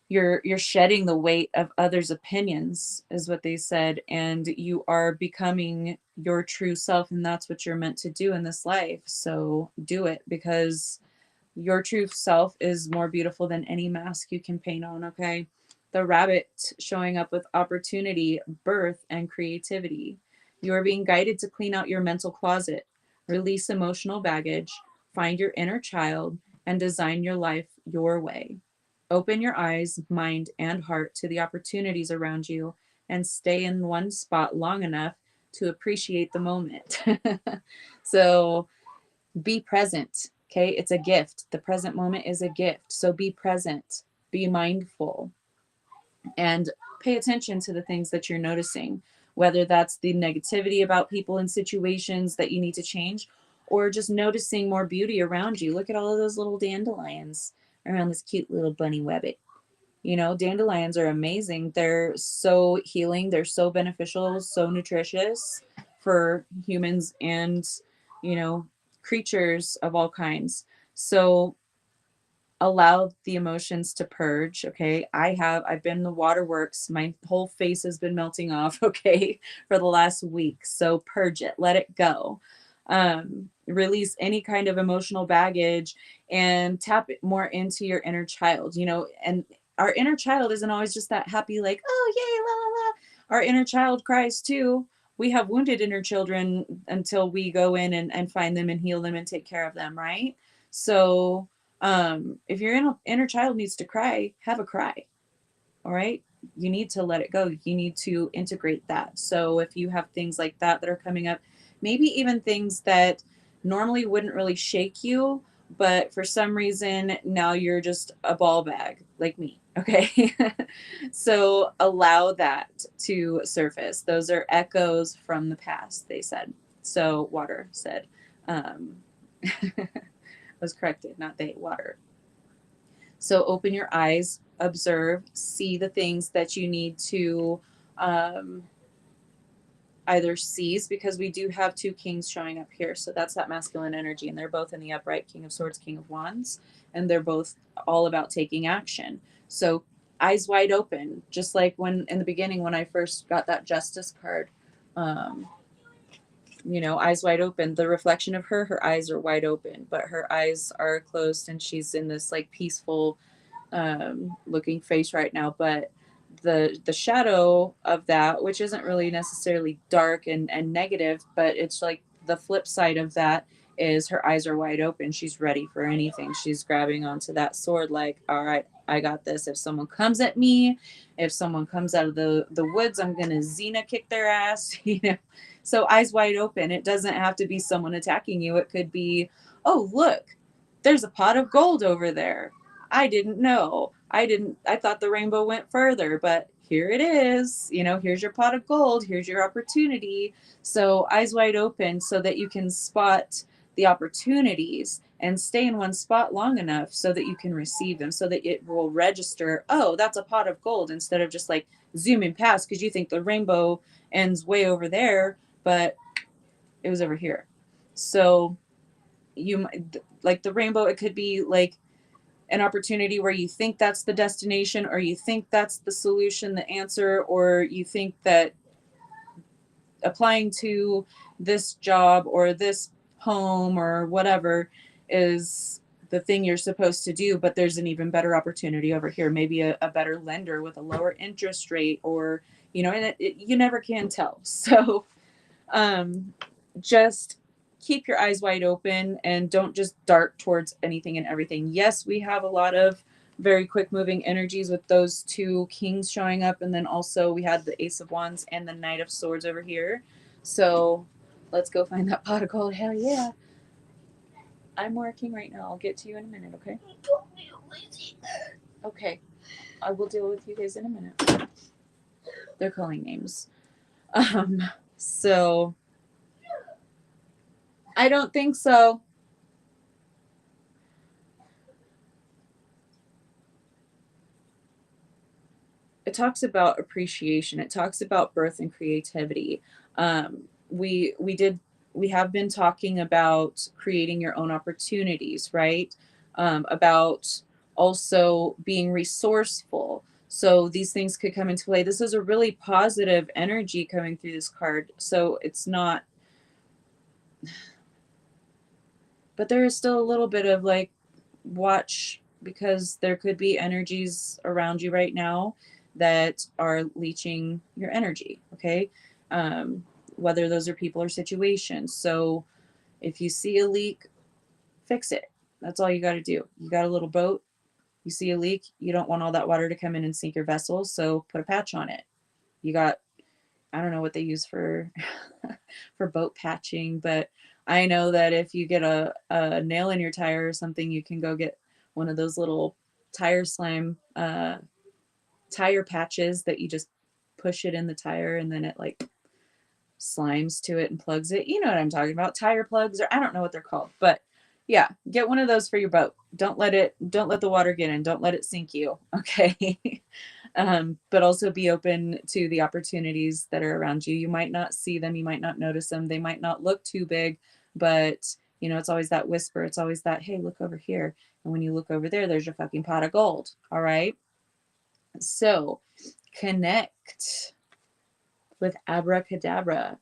you're shedding the weight of others' opinions, is what they said, and you are becoming your true self, and that's what you're meant to do in this life. So do it, because your true self is more beautiful than any mask you can paint on, okay? The rabbit showing up with opportunity, birth, and creativity. You are being guided to clean out your mental closet, release emotional baggage, find your inner child, and design your life your way. Open your eyes, mind, and heart to the opportunities around you, and stay in one spot long enough to appreciate the moment. So, be present. Okay. It's a gift. The present moment is a gift. So be present, be mindful, and pay attention to the things that you're noticing, whether that's the negativity about people and situations that you need to change, or just noticing more beauty around you. Look at all of those little dandelions around this cute little bunny webbit. You know, dandelions are amazing. They're so healing, they're so beneficial, so nutritious for humans and, you know, creatures of all kinds. So allow the emotions to purge. Okay. I've been in the waterworks. My whole face has been melting off. Okay. For the last week. So purge it, let it go. Release any kind of emotional baggage and tap it more into your inner child, you know, and our inner child isn't always just that happy, like, oh, yay, la, la, la. Our inner child cries too. We have wounded inner children until we go in and find them and heal them and take care of them. Right. So, if your inner child needs to cry, have a cry. All right. You need to let it go. You need to integrate that. So if you have things like that that are coming up, maybe even things that normally wouldn't really shake you, but for some reason now you're just a ball bag like me. Okay. So allow that to surface. Those are echoes from the past, they said. So water said, was corrected, not they, water. So open your eyes, observe, see the things that you need to um, either seize, because we do have two kings showing up here. So that's that masculine energy. And they're both in the upright, King of Swords, King of Wands. And they're both all about taking action. So eyes wide open, just like when in the beginning, when I first got that justice card, um, you know, eyes wide open. The reflection of her eyes are wide open, but her eyes are closed and she's in this like peaceful looking face right now, but the shadow of that, which isn't really necessarily dark and negative, but it's like the flip side of that is her eyes are wide open. She's ready for anything. She's grabbing onto that sword like, all right, I got this. If someone comes at me, if someone comes out of the woods, I'm gonna Xena kick their ass. You know, so eyes wide open. It doesn't have to be someone attacking you. It could be, oh look, there's a pot of gold over there. I didn't know. I thought the rainbow went further, but here it is. You know, here's your pot of gold. Here's your opportunity. So eyes wide open so that you can spot the opportunities and stay in one spot long enough so that you can receive them, so that it will register, oh, that's a pot of gold, instead of just like zooming past because you think the rainbow ends way over there, but it was over here. So you like the rainbow, it could be like an opportunity where you think that's the destination, or you think that's the solution, the answer, or you think that applying to this job or this home or whatever is the thing you're supposed to do, but there's an even better opportunity over here, maybe a better lender with a lower interest rate, or you know, and you never can tell. So just keep your eyes wide open and don't just dart towards anything and everything. Yes, we have a lot of very quick moving energies with those two kings showing up, and then also we had the Ace of Wands and the Knight of Swords over here. So let's go find that pot of gold. Hell yeah. I'm working right now. I'll get to you in a minute, okay? Okay. I will deal with you guys in a minute. They're calling names. So I don't think so. It talks about appreciation. It talks about birth and creativity. We have been talking about creating your own opportunities, right? About also being resourceful. So these things could come into play. This is a really positive energy coming through this card. So it's not, but there is still a little bit of like, watch, because there could be energies around you right now that are leeching your energy. Okay. Whether those are people or situations. So if you see a leak, fix it. That's all you got to do. You got a little boat, you see a leak, you don't want all that water to come in and sink your vessel. So put a patch on it. You got, I don't know what they use for for boat patching, but I know that if you get a nail in your tire or something, you can go get one of those little tire slime tire patches that you just push it in the tire and then it like slimes to it and plugs it. You know what I'm talking about. Tire plugs, or I don't know what they're called, but yeah, get one of those for your boat. Don't let the water get in. Don't let it sink you. Okay. But also be open to the opportunities that are around you. You might not see them, you might not notice them, they might not look too big, but you know, it's always that whisper, it's always that, hey, look over here. And when you look over there, there's your fucking pot of gold. All right. So connect with abracadabra.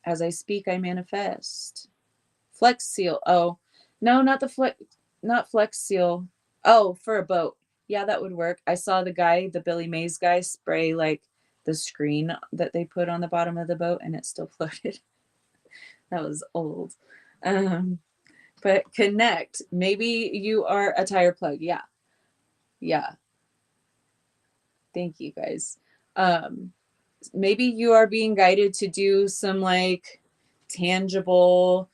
As I speak, I manifest. Flex seal. Oh, no, not the flex, not flex seal. Oh, for a boat. Yeah, that would work. I saw the guy, the Billy Mays guy, spray like the screen that they put on the bottom of the boat and it still floated. That was old. Um, but connect. Maybe you are a tire plug. Yeah. Yeah. Thank you guys. Um, Maybe you are being guided to do some like tangible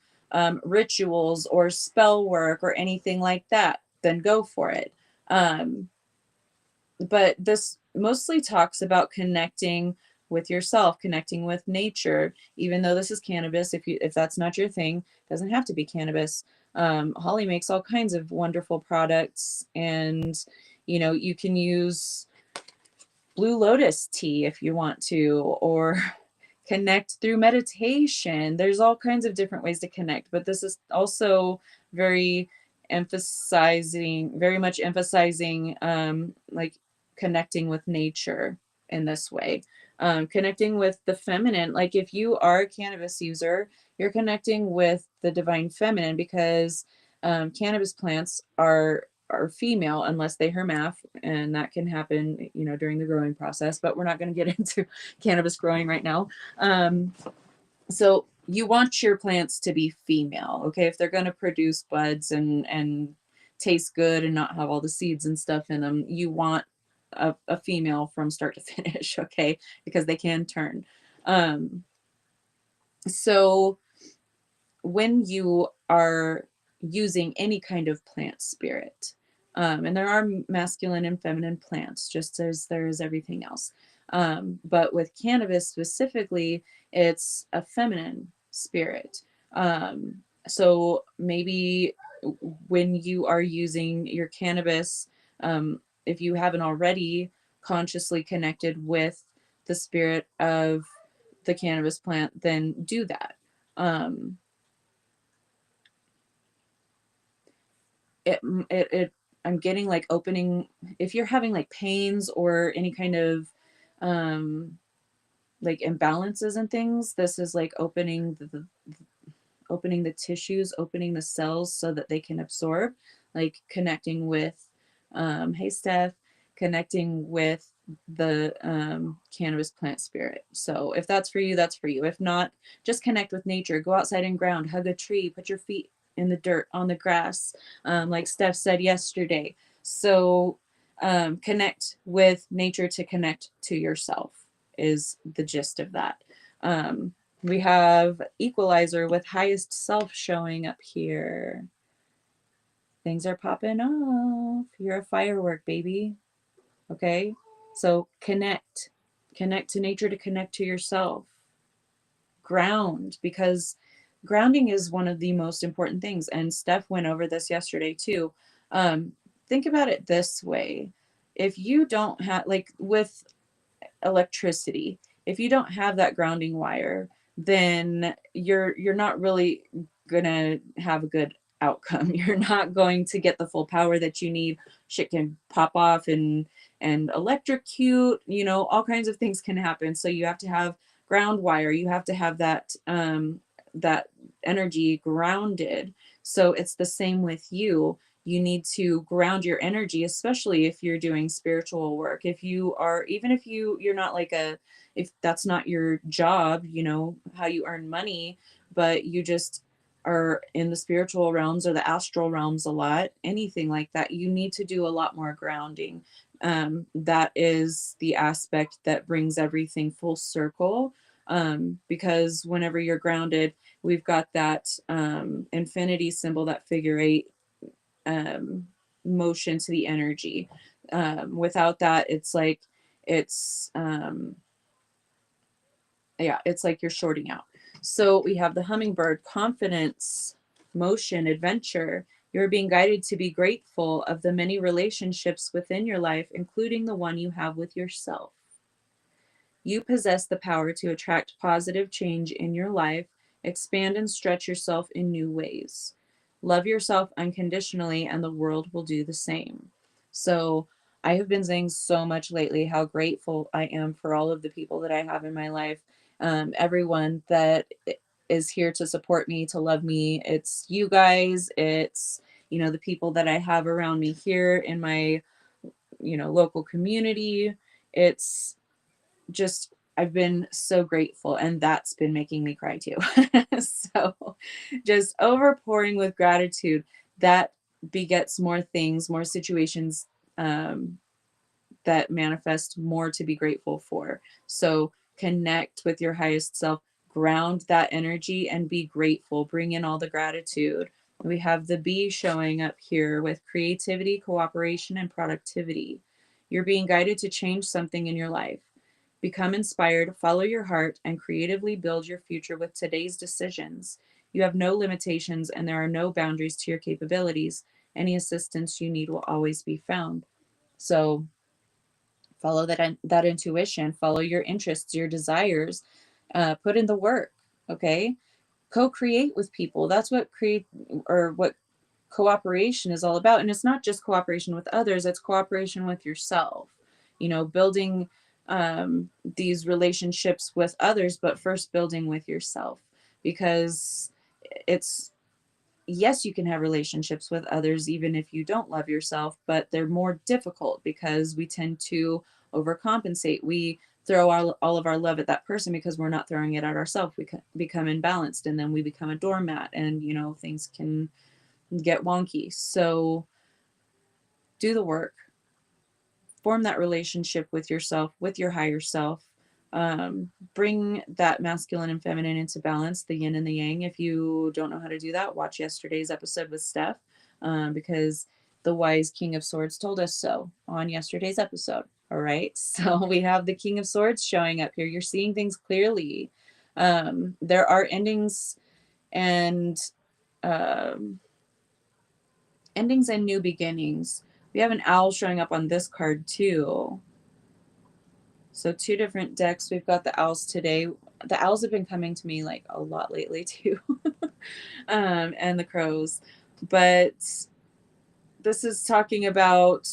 rituals or spell work or anything like that, then go for it. But this mostly talks about connecting with yourself, connecting with nature. Even though this is cannabis, if that's not your thing, it doesn't have to be cannabis. Holly makes all kinds of wonderful products, and you know, you can use blue lotus tea if you want to, or connect through meditation. There's all kinds of different ways to connect, but this is also very very much emphasizing like connecting with nature in this way. Connecting with the feminine. Like if you are a cannabis user, you're connecting with the divine feminine, because cannabis plants are are female unless they hermaph, and that can happen, you know, during the growing process, but we're not going to get into cannabis growing right now. So you want your plants to be female, okay? If they're going to produce buds and taste good and not have all the seeds and stuff in them, you want a female from start to finish, okay? Because they can turn. So when you are using any kind of plant spirit, and there are masculine and feminine plants, just as there is everything else. But with cannabis specifically, it's a feminine spirit. So maybe when you are using your cannabis, if you haven't already consciously connected with the spirit of the cannabis plant, then do that. Um, it I'm getting like opening, if you're having like pains or any kind of um like imbalances and things, this is like opening the tissues, opening the cells so that they can absorb, like connecting with, hey Steph, connecting with the cannabis plant spirit. So if that's for you, that's for you. If not, just connect with nature, go outside and ground, hug a tree, put your feet in the dirt, on the grass, like Steph said yesterday. So connect with nature to connect to yourself is the gist of that. We have equalizer with highest self showing up here. Things are popping off. You're a firework, baby. Okay? So connect to nature to connect to yourself. Ground, because grounding is one of the most important things. And Steph went over this yesterday too. Think about it this way. If you don't have, like with electricity, if you don't have that grounding wire, then you're not really gonna have a good outcome. You're not going to get the full power that you need. Shit can pop off and electrocute, you know, all kinds of things can happen. So you have to have ground wire. You have to have that that energy grounded. So it's the same with you. You need to ground your energy, especially if you're doing spiritual work. If you are, even if you're not like a, if that's not your job, you know, how you earn money, but you just are in the spiritual realms or the astral realms a lot, anything like that, you need to do a lot more grounding. That is the aspect that brings everything full circle. Because whenever you're grounded, we've got that infinity symbol, that figure eight um, motion to the energy. Without that, it's like it's yeah, it's like you're shorting out. So we have the hummingbird, confidence, motion, adventure. You're being guided to be grateful of the many relationships within your life, including the one you have with yourself. You possess the power to attract positive change in your life, expand and stretch yourself in new ways. Love yourself unconditionally, and the world will do the same. So, I have been saying so much lately how grateful I am for all of the people that I have in my life, everyone that is here to support me, to love me. It's you guys, it's, you know, the people that I have around me here in my, you know, local community. It's just, I've been so grateful, and that's been making me cry too. So just overpouring with gratitude, that begets more things, more situations, um, that manifest more to be grateful for. So connect with your highest self, ground that energy, and be grateful. Bring in all the gratitude. We have the bee showing up here with creativity, cooperation, and productivity. You're being guided to change something in your life. Become inspired, follow your heart, and creatively build your future with today's decisions. You have no limitations, and there are no boundaries to your capabilities. Any assistance you need will always be found. So follow that intuition, follow your interests, your desires, put in the work. Okay, co-create with people. That's what create, or what cooperation is all about. And it's not just cooperation with others, it's cooperation with yourself, you know, building these relationships with others, but first building with yourself, because it's yes, you can have relationships with others even if you don't love yourself, but they're more difficult because we tend to overcompensate. We throw all of our love at that person because we're not throwing it at ourselves. We become imbalanced, and then we become a doormat, and things can get wonky. So do the work, form that relationship with yourself, with your higher self. Bring that masculine and feminine into balance, the yin and the yang. If you don't know how to do that, watch yesterday's episode with Steph, because the wise King of Swords told us so on yesterday's episode. All right. So we have the King of Swords showing up here. You're seeing things clearly. There are endings and um, endings and new beginnings. We have an owl showing up on this card too. So two different decks. We've got the owls today. The owls have been coming to me like a lot lately too. And the crows. But this is talking about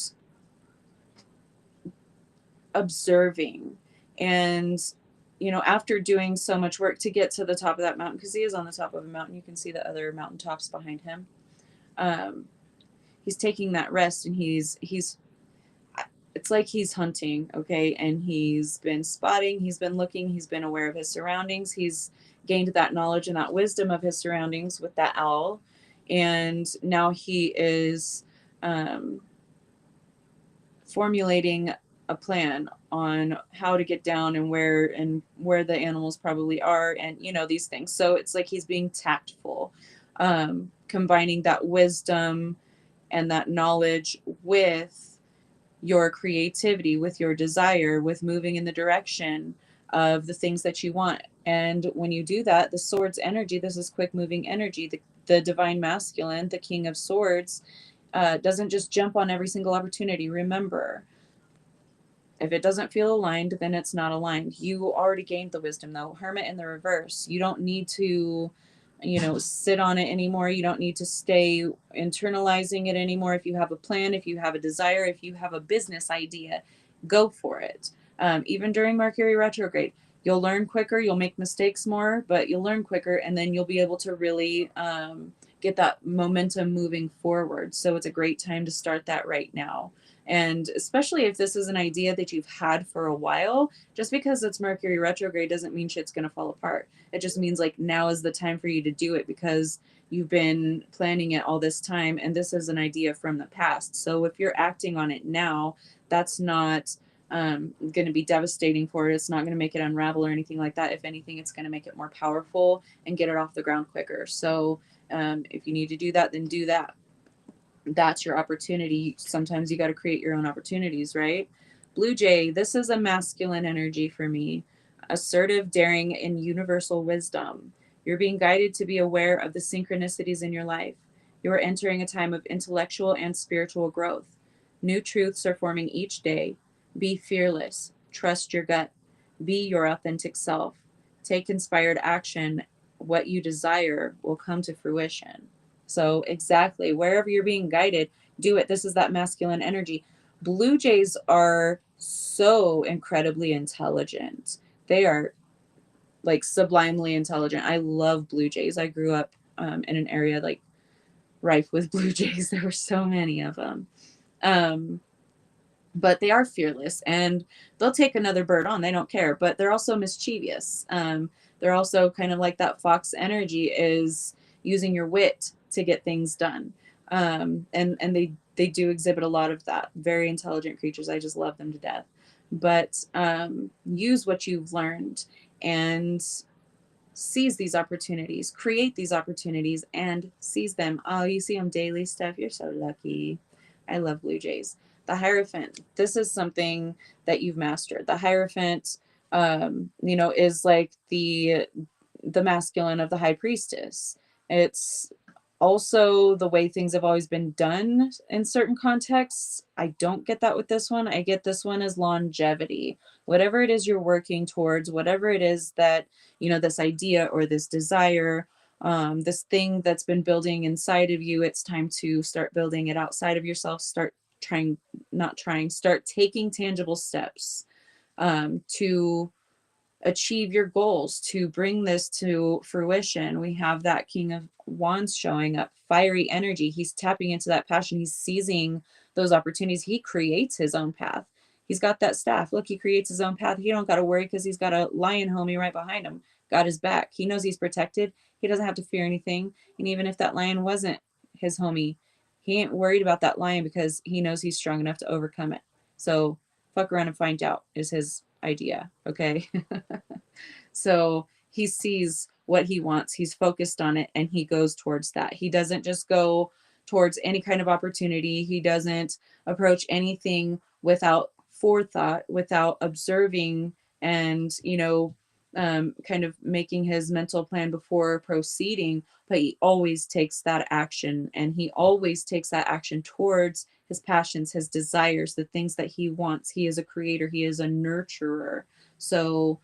observing and after doing so much work to get to the top of that mountain, because he is on the top of a mountain, you can see the other mountaintops behind him. He's taking that rest, and he's it's like he's hunting, okay? And he's been spotting, he's been looking, he's been aware of his surroundings. He's gained that knowledge and that wisdom of his surroundings with that owl. And now he is formulating a plan on how to get down and where the animals probably are, and these things. So it's like he's being tactful, combining that wisdom and that knowledge with your creativity, with your desire, with moving in the direction of the things that you want. And when you do that, the sword's energy, this is quick moving energy, the divine masculine, the King of Swords, doesn't just jump on every single opportunity. Remember, if it doesn't feel aligned, then it's not aligned. You already gained the wisdom, though. Hermit in the reverse. You don't need to, sit on it anymore. You don't need to stay internalizing it anymore. If you have a plan, if you have a desire, if you have a business idea, go for it. Even during Mercury retrograde, you'll learn quicker. You'll make mistakes more, but you'll learn quicker, and then you'll be able to really get that momentum moving forward. So it's a great time to start that right now. And especially if this is an idea that you've had for a while, just because it's Mercury retrograde doesn't mean shit's going to fall apart. It just means like now is the time for you to do it, because you've been planning it all this time, and this is an idea from the past. So if you're acting on it now, that's not going to be devastating for it. It's not going to make it unravel or anything like that. If anything, it's going to make it more powerful and get it off the ground quicker. So if you need to do that, then do that. That's your opportunity. Sometimes you got to create your own opportunities, right? Blue Jay, this is a masculine energy for me. Assertive, daring, and universal wisdom. You're being guided to be aware of the synchronicities in your life. You are entering a time of intellectual and spiritual growth. New truths are forming each day. Be fearless. Trust your gut. Be your authentic self. Take inspired action. What you desire will come to fruition. So exactly, wherever you're being guided, do it. This is that masculine energy. Blue Jays are so incredibly intelligent. They are like sublimely intelligent. I love Blue Jays. I grew up in an area like rife with Blue Jays. There were so many of them. But they are fearless, and they'll take another bird on. They don't care, but they're also mischievous. They're also kind of like that fox energy, is using your wit to get things done. And they do exhibit a lot of that. Very intelligent creatures. I just love them to death. But use what you've learned and seize these opportunities, create these opportunities, and seize them. Oh, you see them daily, Steph. You're so lucky. I love Blue Jays. The Hierophant. This is something that you've mastered. The Hierophant, is like the masculine of the High Priestess. It's also the way things have always been done in certain contexts. I don't get that with this one. I get this one as longevity. Whatever it is you're working towards, whatever it is that, this idea or this desire, this thing that's been building inside of you, it's time to start building it outside of yourself. Start taking tangible steps to achieve your goals, to bring this to fruition. We have that King of Wands showing up, fiery energy. He's tapping into that passion. He's seizing those opportunities. He creates his own path. He's got that staff. Look, he creates his own path. He don't got to worry because he's got a lion homie right behind him. Got his back. He knows he's protected. He doesn't have to fear anything. And even if that lion wasn't his homie, he ain't worried about that lion because he knows he's strong enough to overcome it. So fuck around and find out is his idea. Okay. So he sees what he wants, he's focused on it, and he goes towards that. He doesn't just go towards any kind of opportunity. He doesn't approach anything without forethought, without observing and, kind of making his mental plan before proceeding. But he always takes that action, and he always takes that action towards his passions, his desires, the things that he wants. He is a creator, he is a nurturer. So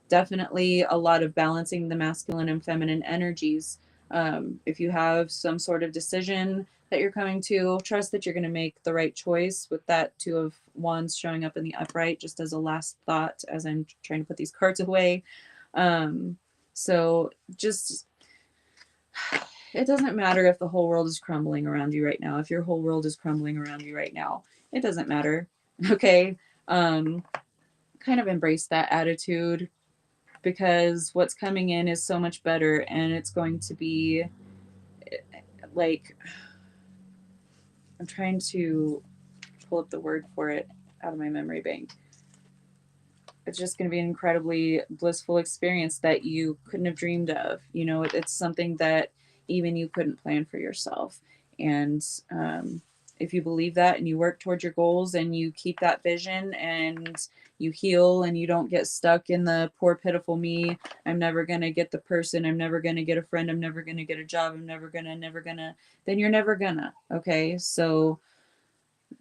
definitely a lot of balancing the masculine and feminine energies. If you have some sort of decision that you're coming to, trust that you're going to make the right choice, with that Two of Wands showing up in the upright, just as a last thought as I'm trying to put these cards away. So just, it doesn't matter if the whole world is crumbling around you right now. If your whole world is crumbling around you right now, it doesn't matter. Okay. Kind of embrace that attitude, because what's coming in is so much better, and it's going to be like, I'm trying to pull up the word for it out of my memory bank. It's just going to be an incredibly blissful experience that you couldn't have dreamed of. It's something that even you couldn't plan for yourself. And if you believe that and you work towards your goals and you keep that vision and you heal and you don't get stuck in the poor pitiful me, I'm never going to get the person, I'm never going to get a friend, I'm never going to get a job, I'm never going to, then you're never gonna. Okay. So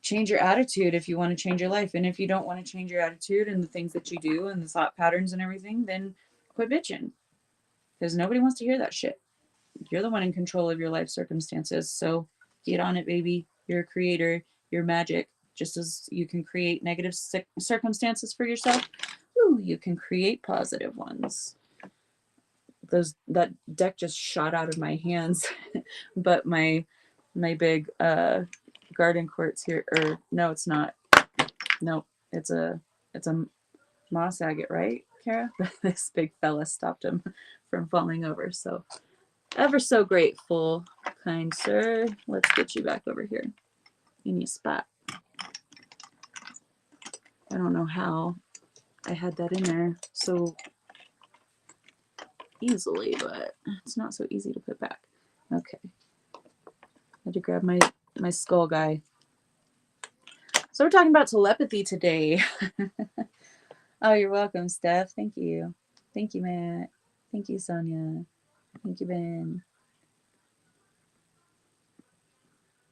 change your attitude if you want to change your life. And if you don't want to change your attitude and the things that you do and the thought patterns and everything, then quit bitching, because nobody wants to hear that shit. You're the one in control of your life circumstances. So get on it, baby. You're a creator. You're magic. Just as you can create negative circumstances for yourself, you can create positive ones. That deck just shot out of my hands, but my big garden quartz here, or no, it's not. Nope, it's a moss agate, right, Kara? This big fella stopped him from falling over. So ever so grateful, kind sir. Let's get you back over here in your spot. I don't know how I had that in there so easily, but it's not so easy to put back. Okay. I had to grab my skull guy. So we're talking about telepathy today. Oh, you're welcome, Steph. Thank you. Thank you, Matt. Thank you, Sonia. Thank you, Ben.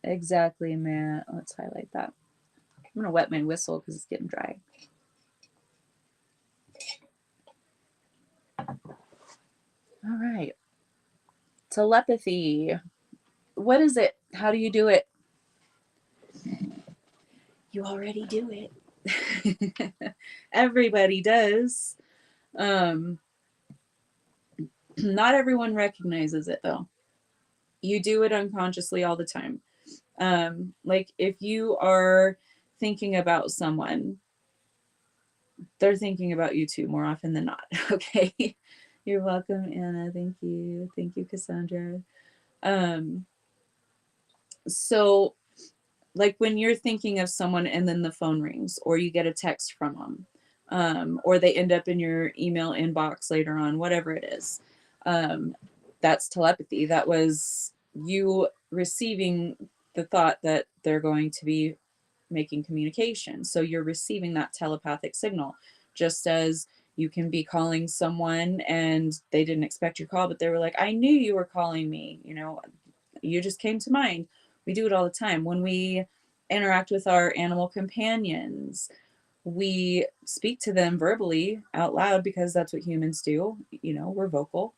Exactly, Matt. Let's highlight that. I'm going to wet my whistle because it's getting dry. All right. Telepathy. What is it? How do you do it? You already do it. Everybody does. Not everyone recognizes it, though. You do it unconsciously all the time. Like if you are thinking about someone, they're thinking about you too more often than not. Okay. You're welcome, Anna. Thank you. Thank you, Cassandra. So like when you're thinking of someone and then the phone rings or you get a text from them, or they end up in your email inbox later on, whatever it is, that's telepathy. That was you receiving the thought that they're going to be making communication. So you're receiving that telepathic signal, just as you can be calling someone and they didn't expect your call, but they were like, I knew you were calling me, you just came to mind. We do it all the time. When we interact with our animal companions, we speak to them verbally out loud because that's what humans do. We're vocal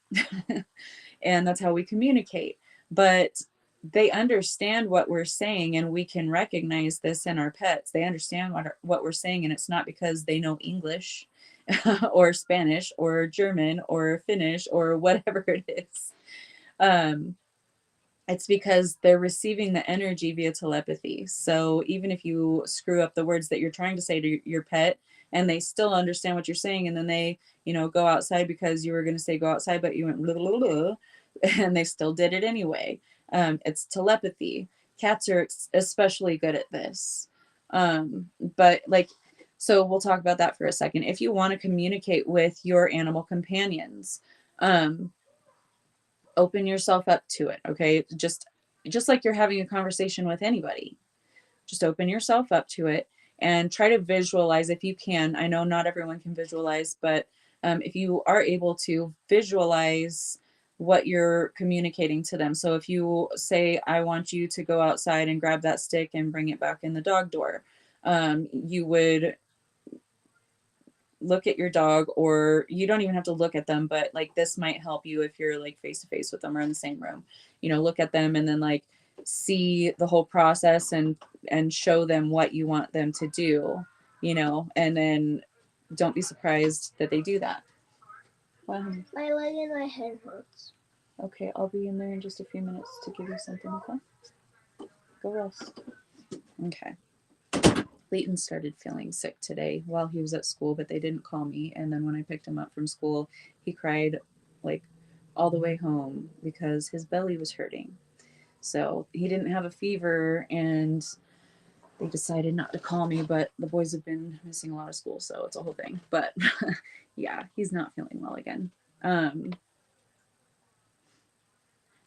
and that's how we communicate. But they understand what we're saying, and we can recognize this in our pets. They understand what we're saying, and it's not because they know English or Spanish or German or Finnish or whatever it is. Um, it's because they're receiving the energy via telepathy. So even if you screw up the words that you're trying to say to your pet, and they still understand what you're saying, and then they, go outside because you were going to say go outside, but you went blah, blah, blah, and they still did it anyway. It's telepathy. Cats are especially good at this. But like, so we'll talk about that for a second. If you want to communicate with your animal companions, um, open yourself up to it. Okay, just like you're having a conversation with anybody, just open yourself up to it and try to visualize if you can. I know not everyone can visualize, but if you are able to visualize what you're communicating to them. So if you say, I want you to go outside and grab that stick and bring it back in the dog door, you would look at your dog, or you don't even have to look at them, but like this might help you if you're like face to face with them or in the same room. Look at them and then like see the whole process and show them what you want them to do, and then don't be surprised that they do that. Wow. My leg and my head hurts. Okay, I'll be in there in just a few minutes to give you something. Okay, go rest. Okay. Leighton started feeling sick today while he was at school, but they didn't call me. And then when I picked him up from school, he cried like all the way home because his belly was hurting. So he didn't have a fever, and they decided not to call me, but the boys have been missing a lot of school, so it's a whole thing. But yeah, he's not feeling well again. Um,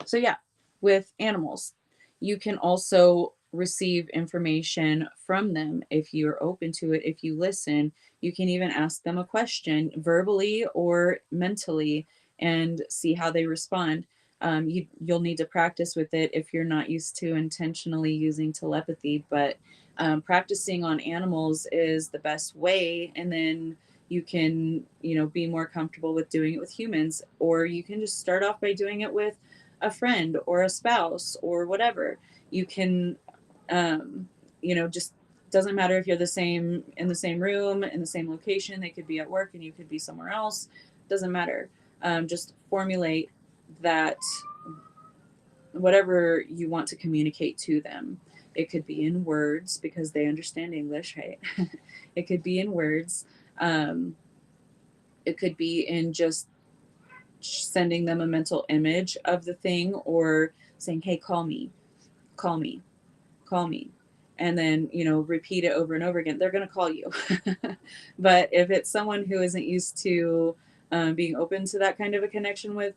so yeah, with animals, you can also receive information from them if you're open to it. If you listen, you can even ask them a question verbally or mentally and see how they respond. You'll need to practice with it if you're not used to intentionally using telepathy, but practicing on animals is the best way. And then you can, be more comfortable with doing it with humans, or you can just start off by doing it with a friend or a spouse or whatever. You can, just doesn't matter if you're the same in the same room, in the same location. They could be at work and you could be somewhere else. Doesn't matter. Just formulate that whatever you want to communicate to them. It could be in words because they understand English, right? It could be in words. Um, it could be in just sending them a mental image of the thing, or saying, hey, call me, call me, call me. And then, repeat it over and over again. They're going to call you. But if it's someone who isn't used to being open to that kind of a connection with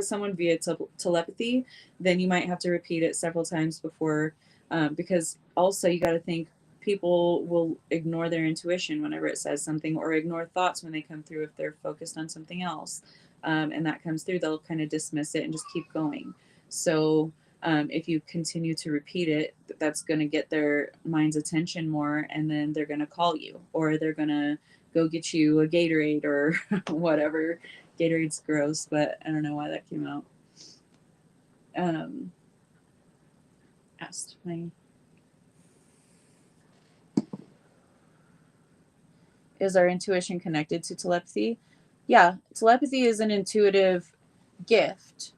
someone via telepathy, then you might have to repeat it several times before, because also you got to think people will ignore their intuition whenever it says something, or ignore thoughts when they come through if they're focused on something else. And that comes through, they'll kind of dismiss it and just keep going. So if you continue to repeat it, that's going to get their mind's attention more, and then they're going to call you, or they're going to go get you a Gatorade or whatever. Gatorade's gross, but I don't know why that came out. Asked my Is our intuition connected to telepathy? Yeah, telepathy is an intuitive gift.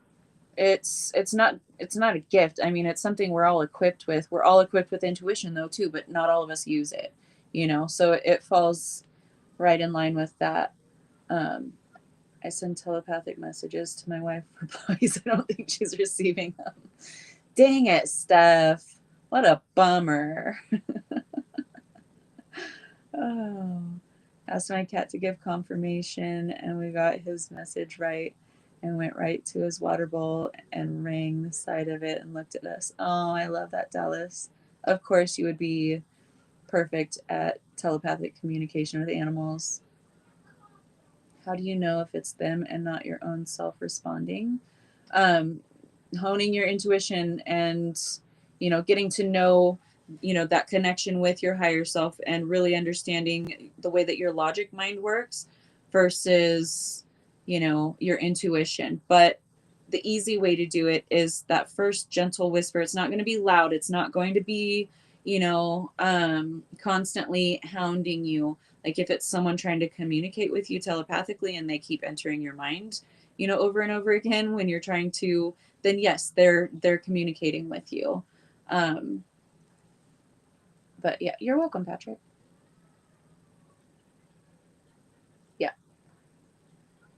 It's not a gift. I mean, it's something we're all equipped with. We're all equipped with intuition though too, but not all of us use it. So it falls right in line with that. Um, I send telepathic messages to my wife for boys. I don't think she's receiving them. Dang it, Steph. What a bummer. Oh. Asked my cat to give confirmation, and we got his message right and went right to his water bowl and rang the side of it and looked at us. Oh, I love that, Dallas. Of course, you would be perfect at telepathic communication with animals. How do you know if it's them and not your own self responding? Um, Honing your intuition and, getting to know, that connection with your higher self, and really understanding the way that your logic mind works versus, your intuition. But the easy way to do it is that first gentle whisper. It's not going to be loud. It's not going to be, constantly hounding you. Like if it's someone trying to communicate with you telepathically and they keep entering your mind, over and over again when you're trying to, then yes, they're communicating with you. Um, but yeah, you're welcome, Patrick. Yeah.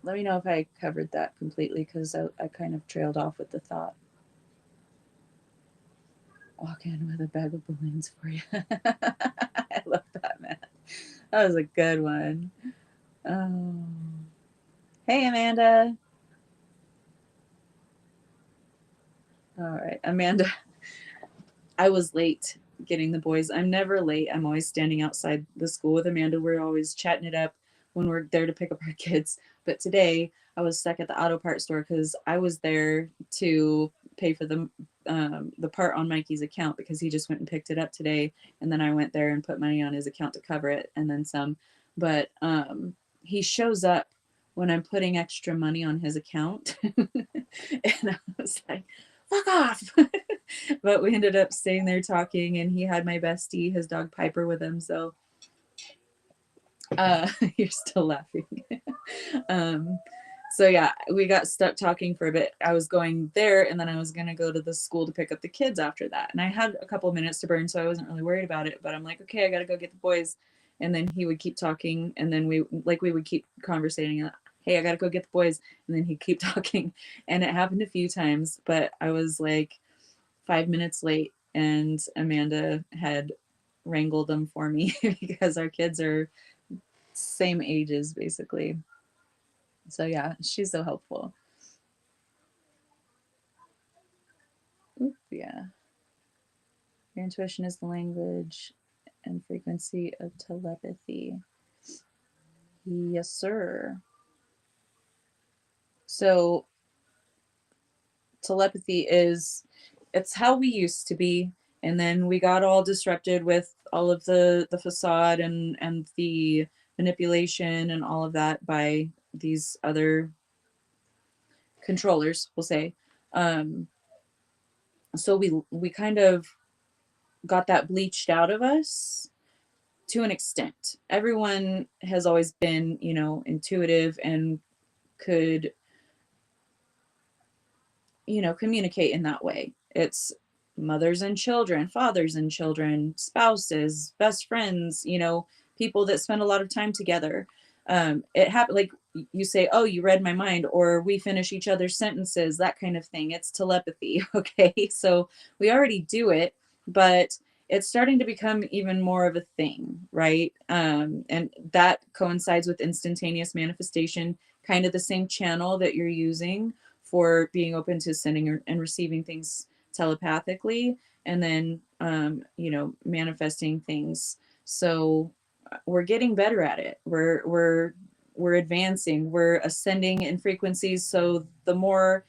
Let me know if I covered that completely because I kind of trailed off with the thought. Walk in with a bag of balloons for you. I love that, man. That was a good one. Oh. Hey, Amanda. All right, Amanda. I was late getting the boys. I'm never late. I'm always standing outside the school with Amanda. We're always chatting it up when we're there to pick up our kids. But today I was stuck at the auto parts store because I was there to pay for the part on Mikey's account because he just went and picked it up today, and then I went there and put money on his account to cover it and then some. But he shows up when I'm putting extra money on his account, and I was like, "Fuck off!" But we ended up staying there talking, and he had my bestie, his dog Piper, with him. So you're still laughing. um, so yeah, we got stuck talking for a bit. I was going there, and then I was gonna go to the school to pick up the kids after that. And I had a couple of minutes to burn, so I wasn't really worried about it. But I'm like, okay, I gotta go get the boys. And then he would keep talking, and then we would keep conversating. Hey, I gotta go get the boys, and then he'd keep talking. And it happened a few times, but I was like 5 minutes late, and Amanda had wrangled them for me because our kids are same ages basically. So yeah, she's so helpful. Oop, yeah. Your intuition is the language and frequency of telepathy. Yes, sir. So telepathy it's how we used to be, and then we got all disrupted with all of the facade and the manipulation and all of that by these other controllers, we'll say. um so we kind of got that bleached out of us to an extent. Everyone has always been, intuitive and could, communicate in that way. It's mothers and children, fathers and children, spouses, best friends, people that spend a lot of time together. It happened like you say, oh, you read my mind, or we finish each other's sentences, that kind of thing. It's telepathy. Okay. So we already do it, but it's starting to become even more of a thing, right? And that coincides with instantaneous manifestation, kind of the same channel that you're using for being open to sending and receiving things telepathically, and then manifesting things. So we're getting better at it. We're advancing, we're ascending in frequencies. So the more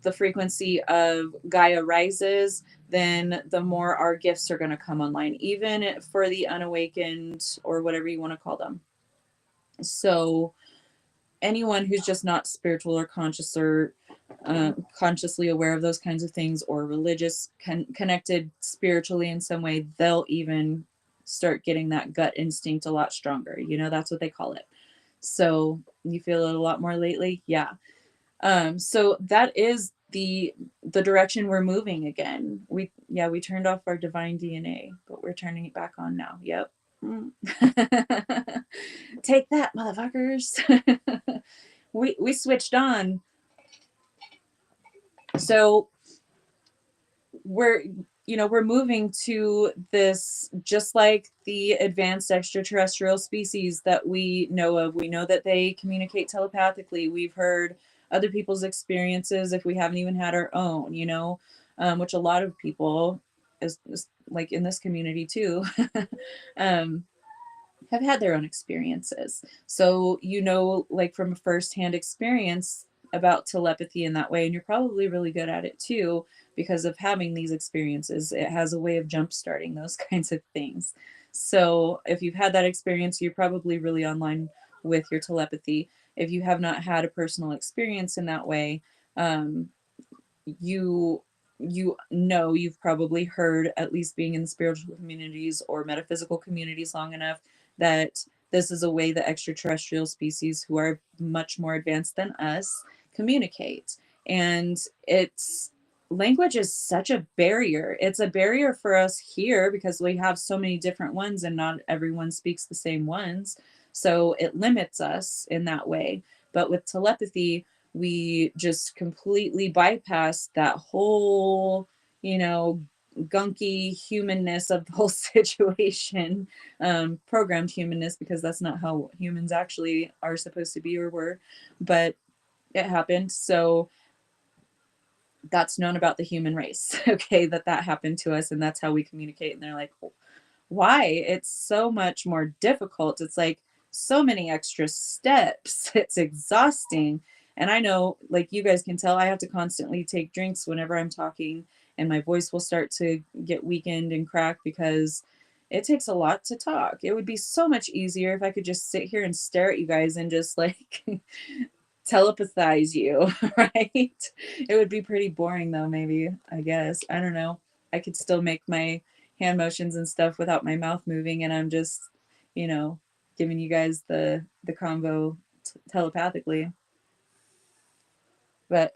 the frequency of Gaia rises, then the more our gifts are going to come online, even for the unawakened or whatever you want to call them. So anyone who's just not spiritual or conscious or consciously aware of those kinds of things, or religious, connected spiritually in some way, they'll even start getting that gut instinct a lot stronger. That's what they call it. So you feel it a lot more lately. Yeah. So that is the direction we're moving again. We turned off our divine DNA, but we're turning it back on now. Yep. Take that, motherfuckers. We switched on. So we're moving to this, just like the advanced extraterrestrial species that we know of. We know that they communicate telepathically. We've heard other people's experiences if we haven't even had our own, which a lot of people, is like in this community too, um, have had their own experiences. So, like from a firsthand experience about telepathy in that way, and you're probably really good at it too because of having these experiences. It has a way of jump starting those kinds of things. So, if you've had that experience, you're probably really online with your telepathy. If you have not had a personal experience in that way, you know, you've probably heard, at least being in spiritual communities or metaphysical communities long enough, that this is a way that extraterrestrial species who are much more advanced than us communicate. And it's language is such a barrier. It's a barrier for us here because we have so many different ones and not everyone speaks the same ones. So it limits us in that way. But with telepathy, we just completely bypass that whole, you know, gunky humanness of the whole situation, programmed humanness, because that's not how humans actually are supposed to be or were, but it happened. So that's known about the human race. Okay, that happened to us, and that's how we communicate. And they're like, why? It's so much more difficult. It's like so many extra steps. It's exhausting. And I know, like you guys can tell, I have to constantly take drinks whenever I'm talking, and my voice will start to get weakened and crack because it takes a lot to talk. It would be so much easier if I could just sit here and stare at you guys and just like telepathize you, right? It would be pretty boring though, maybe, I guess. I don't know. I could still make my hand motions and stuff without my mouth moving, and I'm just, you know, giving you guys the combo telepathically. But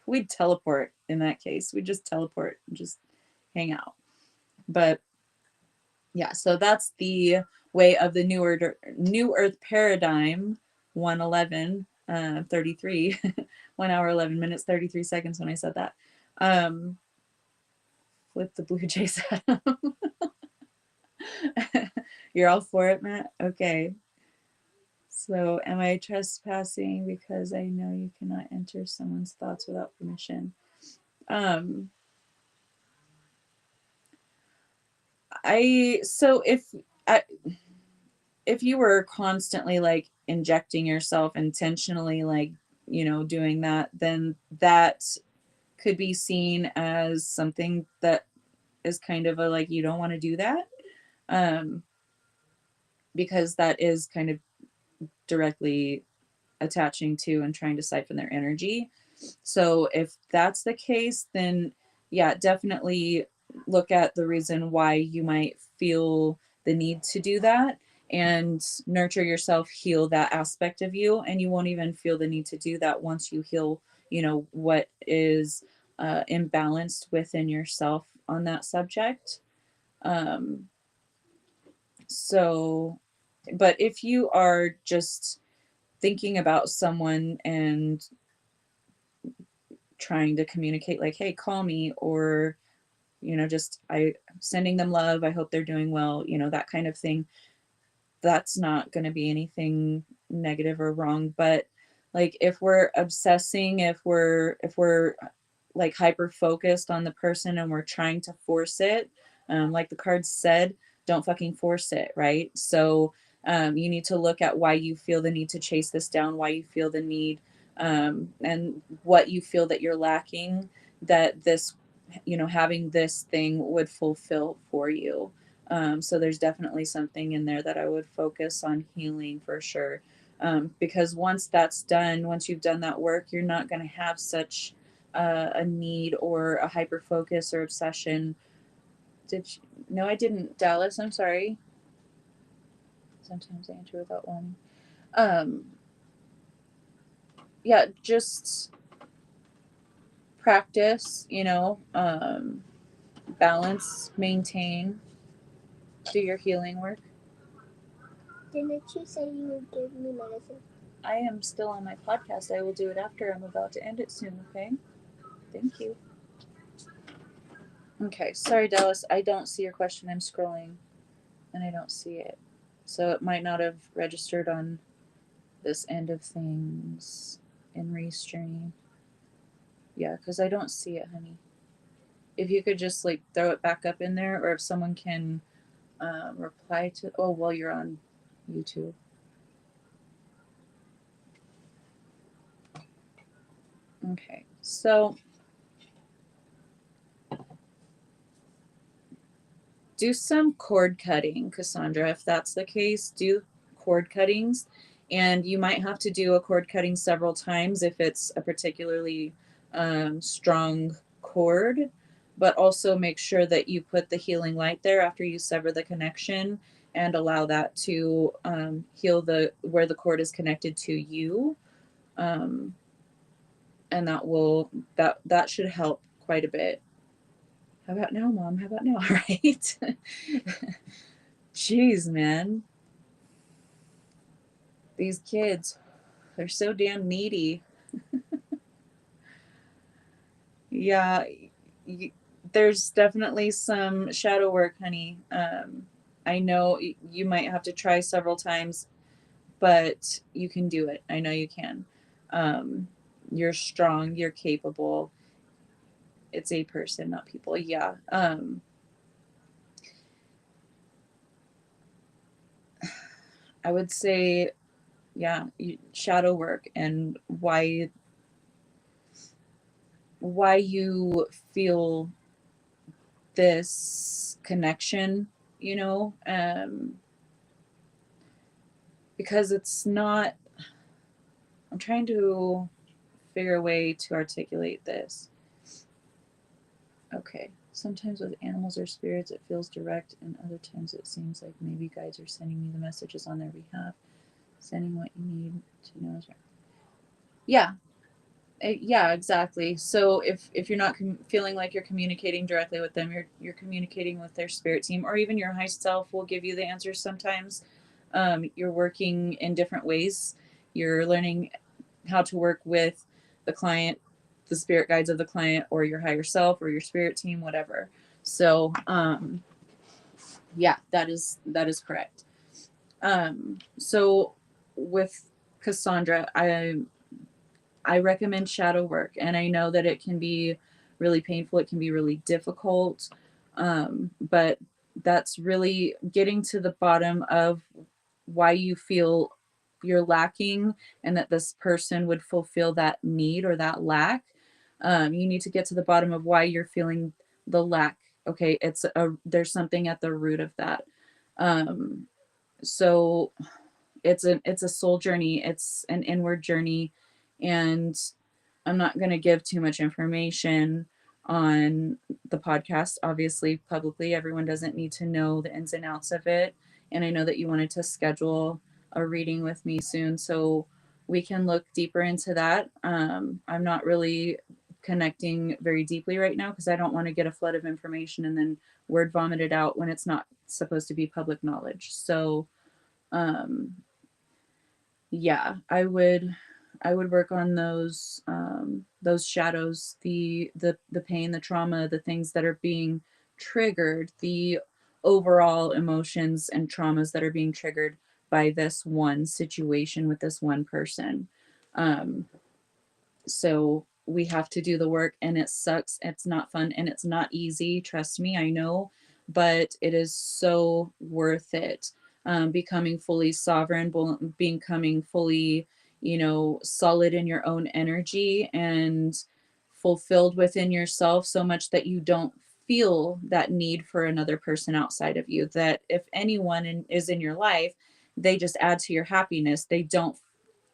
we'd teleport in that case. We'd just teleport and just hang out. But yeah, so that's the way of the new earth paradigm 111 33 1 hour 11 minutes 33 seconds when I said that. Flip the blue jays at 'em. You're all for it, Matt? Okay. So, am I trespassing because I know you cannot enter someone's thoughts without permission? Um, so I, if you were constantly like injecting yourself intentionally, like, you know, doing that, then that could be seen as something that is kind of a like, you don't want to do that. Um, because that is kind of directly attaching to and trying to siphon their energy. So if that's the case, then yeah, definitely look at the reason why you might feel the need to do that and nurture yourself, heal that aspect of you. And you won't even feel the need to do that once you heal, you know, what is imbalanced within yourself on that subject. Um, so, but if you are just thinking about someone and trying to communicate like, hey, call me, or, you know, just I sending them love, I hope they're doing well, you know, that kind of thing, that's not going to be anything negative or wrong. But like if we're obsessing, if we're like hyper focused on the person and we're trying to force it, like the cards said, don't fucking force it, right? So you need to look at why you feel the need to chase this down, why you feel the need, and what you feel that you're lacking, that this, you know, having this thing would fulfill for you. So there's definitely something in there that I would focus on healing for sure. Because once that's done, once you've done that work, you're not going to have such a need or a hyper focus or obsession. Did you, no, I didn't, Dallas. I'm sorry. Sometimes I enter without one. Um, yeah, just practice, you know, balance, maintain, do your healing work. Didn't you say you would give me medicine? I am still on my podcast. I will do it after. I'm about to end it soon, okay? Thank you. Okay, sorry, Dallas. I don't see your question. I'm scrolling and I don't see it. So it might not have registered on this end of things in Restream. Yeah, because I don't see it, honey. If you could just like throw it back up in there, or if someone can reply to, oh, well, you're on YouTube. Okay, so do some cord cutting, Cassandra. If that's the case, do cord cuttings. And you might have to do a cord cutting several times if it's a particularly strong cord, but also make sure that you put the healing light there after you sever the connection and allow that to heal the where the cord is connected to you. Um, and that should help quite a bit. How about now, Mom? How about now? All right. Jeez, man. These kids, they're so damn needy. Yeah, there's definitely some shadow work, honey. I know you might have to try several times, but you can do it. I know you can. You're strong, you're capable. It's a person, not people. Yeah. I would say, yeah, shadow work and why you feel this connection, you know, because it's not, I'm trying to figure a way to articulate this. Okay. Sometimes with animals or spirits, it feels direct, and other times it seems like maybe guides are sending me the messages on their behalf, sending what you need to know is right. Yeah, yeah, exactly. So if you're not feeling like you're communicating directly with them, you're communicating with their spirit team, or even your high self will give you the answers sometimes. You're working in different ways. You're learning how to work with the client, the spirit guides of the client, or your higher self, or your spirit team, whatever. So yeah, that is correct. So with Cassandra, I recommend shadow work, and I know that it can be really painful. It can be really difficult, but that's really getting to the bottom of why you feel you're lacking, and that this person would fulfill that need or that lack. You need to get to the bottom of why you're feeling the lack. Okay, there's something at the root of that. Um, so it's a soul journey. It's an inward journey, and I'm not going to give too much information on the podcast. Obviously, publicly, everyone doesn't need to know the ins and outs of it. And I know that you wanted to schedule a reading with me soon, so we can look deeper into that. I'm not really connecting very deeply right now because I don't want to get a flood of information and then word vomit it out when it's not supposed to be public knowledge. So, um, yeah, I would work on those shadows, the pain, the trauma, the things that are being triggered, the overall emotions and traumas that are being triggered by this one situation with this one person. um so we have to do the work, and it sucks, it's not fun, and it's not easy, trust me, I know, but it is so worth it. Becoming fully sovereign, becoming fully, solid in your own energy and fulfilled within yourself, so much that you don't feel that need for another person outside of you, that if anyone is in your life, they just add to your happiness, they don't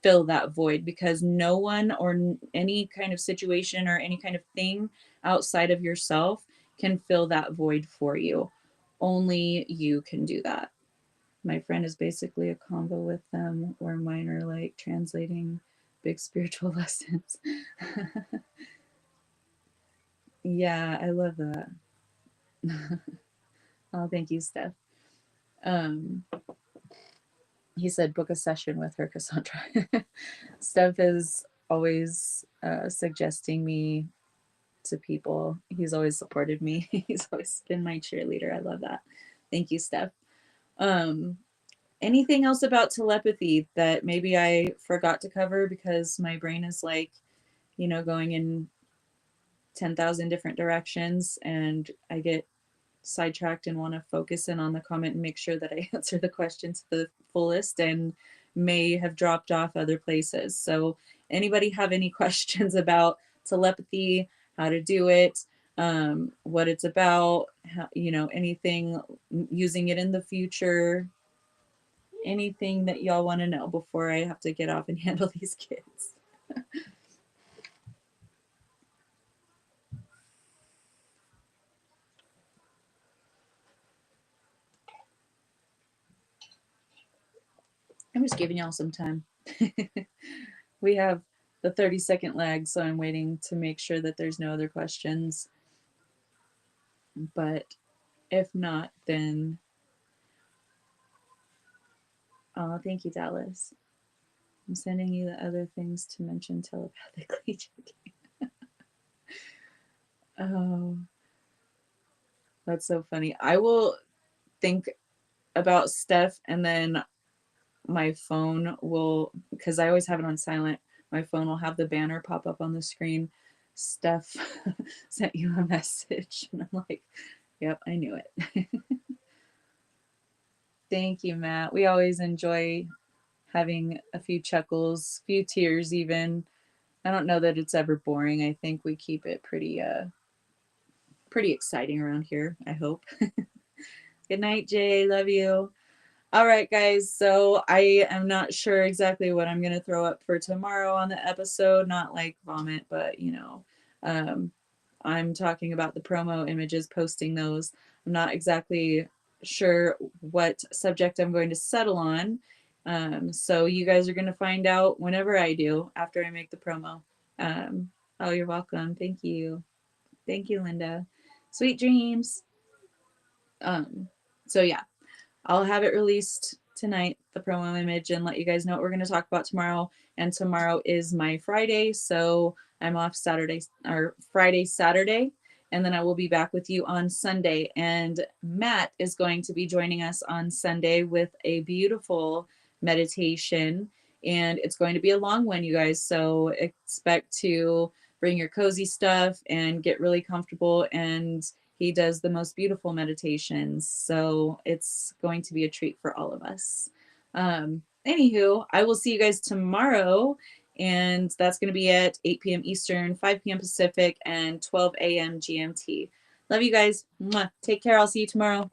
fill that void, because no one or any kind of situation or any kind of thing outside of yourself can fill that void for you. Only you can do that. My friend is basically a combo with them, where mine are like translating big spiritual lessons. Yeah, I love that. Oh, thank you, Steph. Um, he said book a session with her, Cassandra. Steph is always suggesting me to people. He's always supported me. He's always been my cheerleader. I love that. Thank you, Steph. Um, Anything else about telepathy that maybe I forgot to cover because my brain is like, going in 10,000 different directions, and I get sidetracked and want to focus in on the comment and make sure that I answer the question to the fullest, and may have dropped off other places. So, anybody have any questions about telepathy, how to do it, what it's about, how, anything, using it in the future, anything that y'all want to know before I have to get off and handle these kids? I'm just giving y'all some time. We have the 30-second lag, so I'm waiting to make sure that there's no other questions. But if not, then oh, thank you, Dallas. I'm sending you the other things to mention telepathically. Oh, that's so funny. I will think about stuff and then my phone will, because I always have it on silent, my phone will have the banner pop up on the screen. Steph sent you a message. And I'm like, yep, I knew it. Thank you, Matt. We always enjoy having a few chuckles, a few tears even. I don't know that it's ever boring. I think we keep it pretty exciting around here, I hope. Good night, Jay. Love you. All right, guys. So I am not sure exactly what I'm going to throw up for tomorrow on the episode. Not like vomit, but um, I'm talking about the promo images, posting those. I'm not exactly sure what subject I'm going to settle on. So you guys are going to find out whenever I do after I make the promo. Oh, you're welcome. Thank you. Thank you, Linda. Sweet dreams. Um, so yeah, I'll have it released tonight, the promo image, and let you guys know what we're going to talk about tomorrow. And tomorrow is my Friday, so I'm off Saturday or Friday, Saturday, and then I will be back with you on Sunday. And Matt is going to be joining us on Sunday with a beautiful meditation, and it's going to be a long one, you guys. So expect to bring your cozy stuff and get really comfortable, and he does the most beautiful meditations. So it's going to be a treat for all of us. Anywho, I will see you guys tomorrow. And that's going to be at 8 p.m. Eastern, 5 p.m. Pacific, and 12 a.m. GMT. Love you guys. Mwah. Take care. I'll see you tomorrow.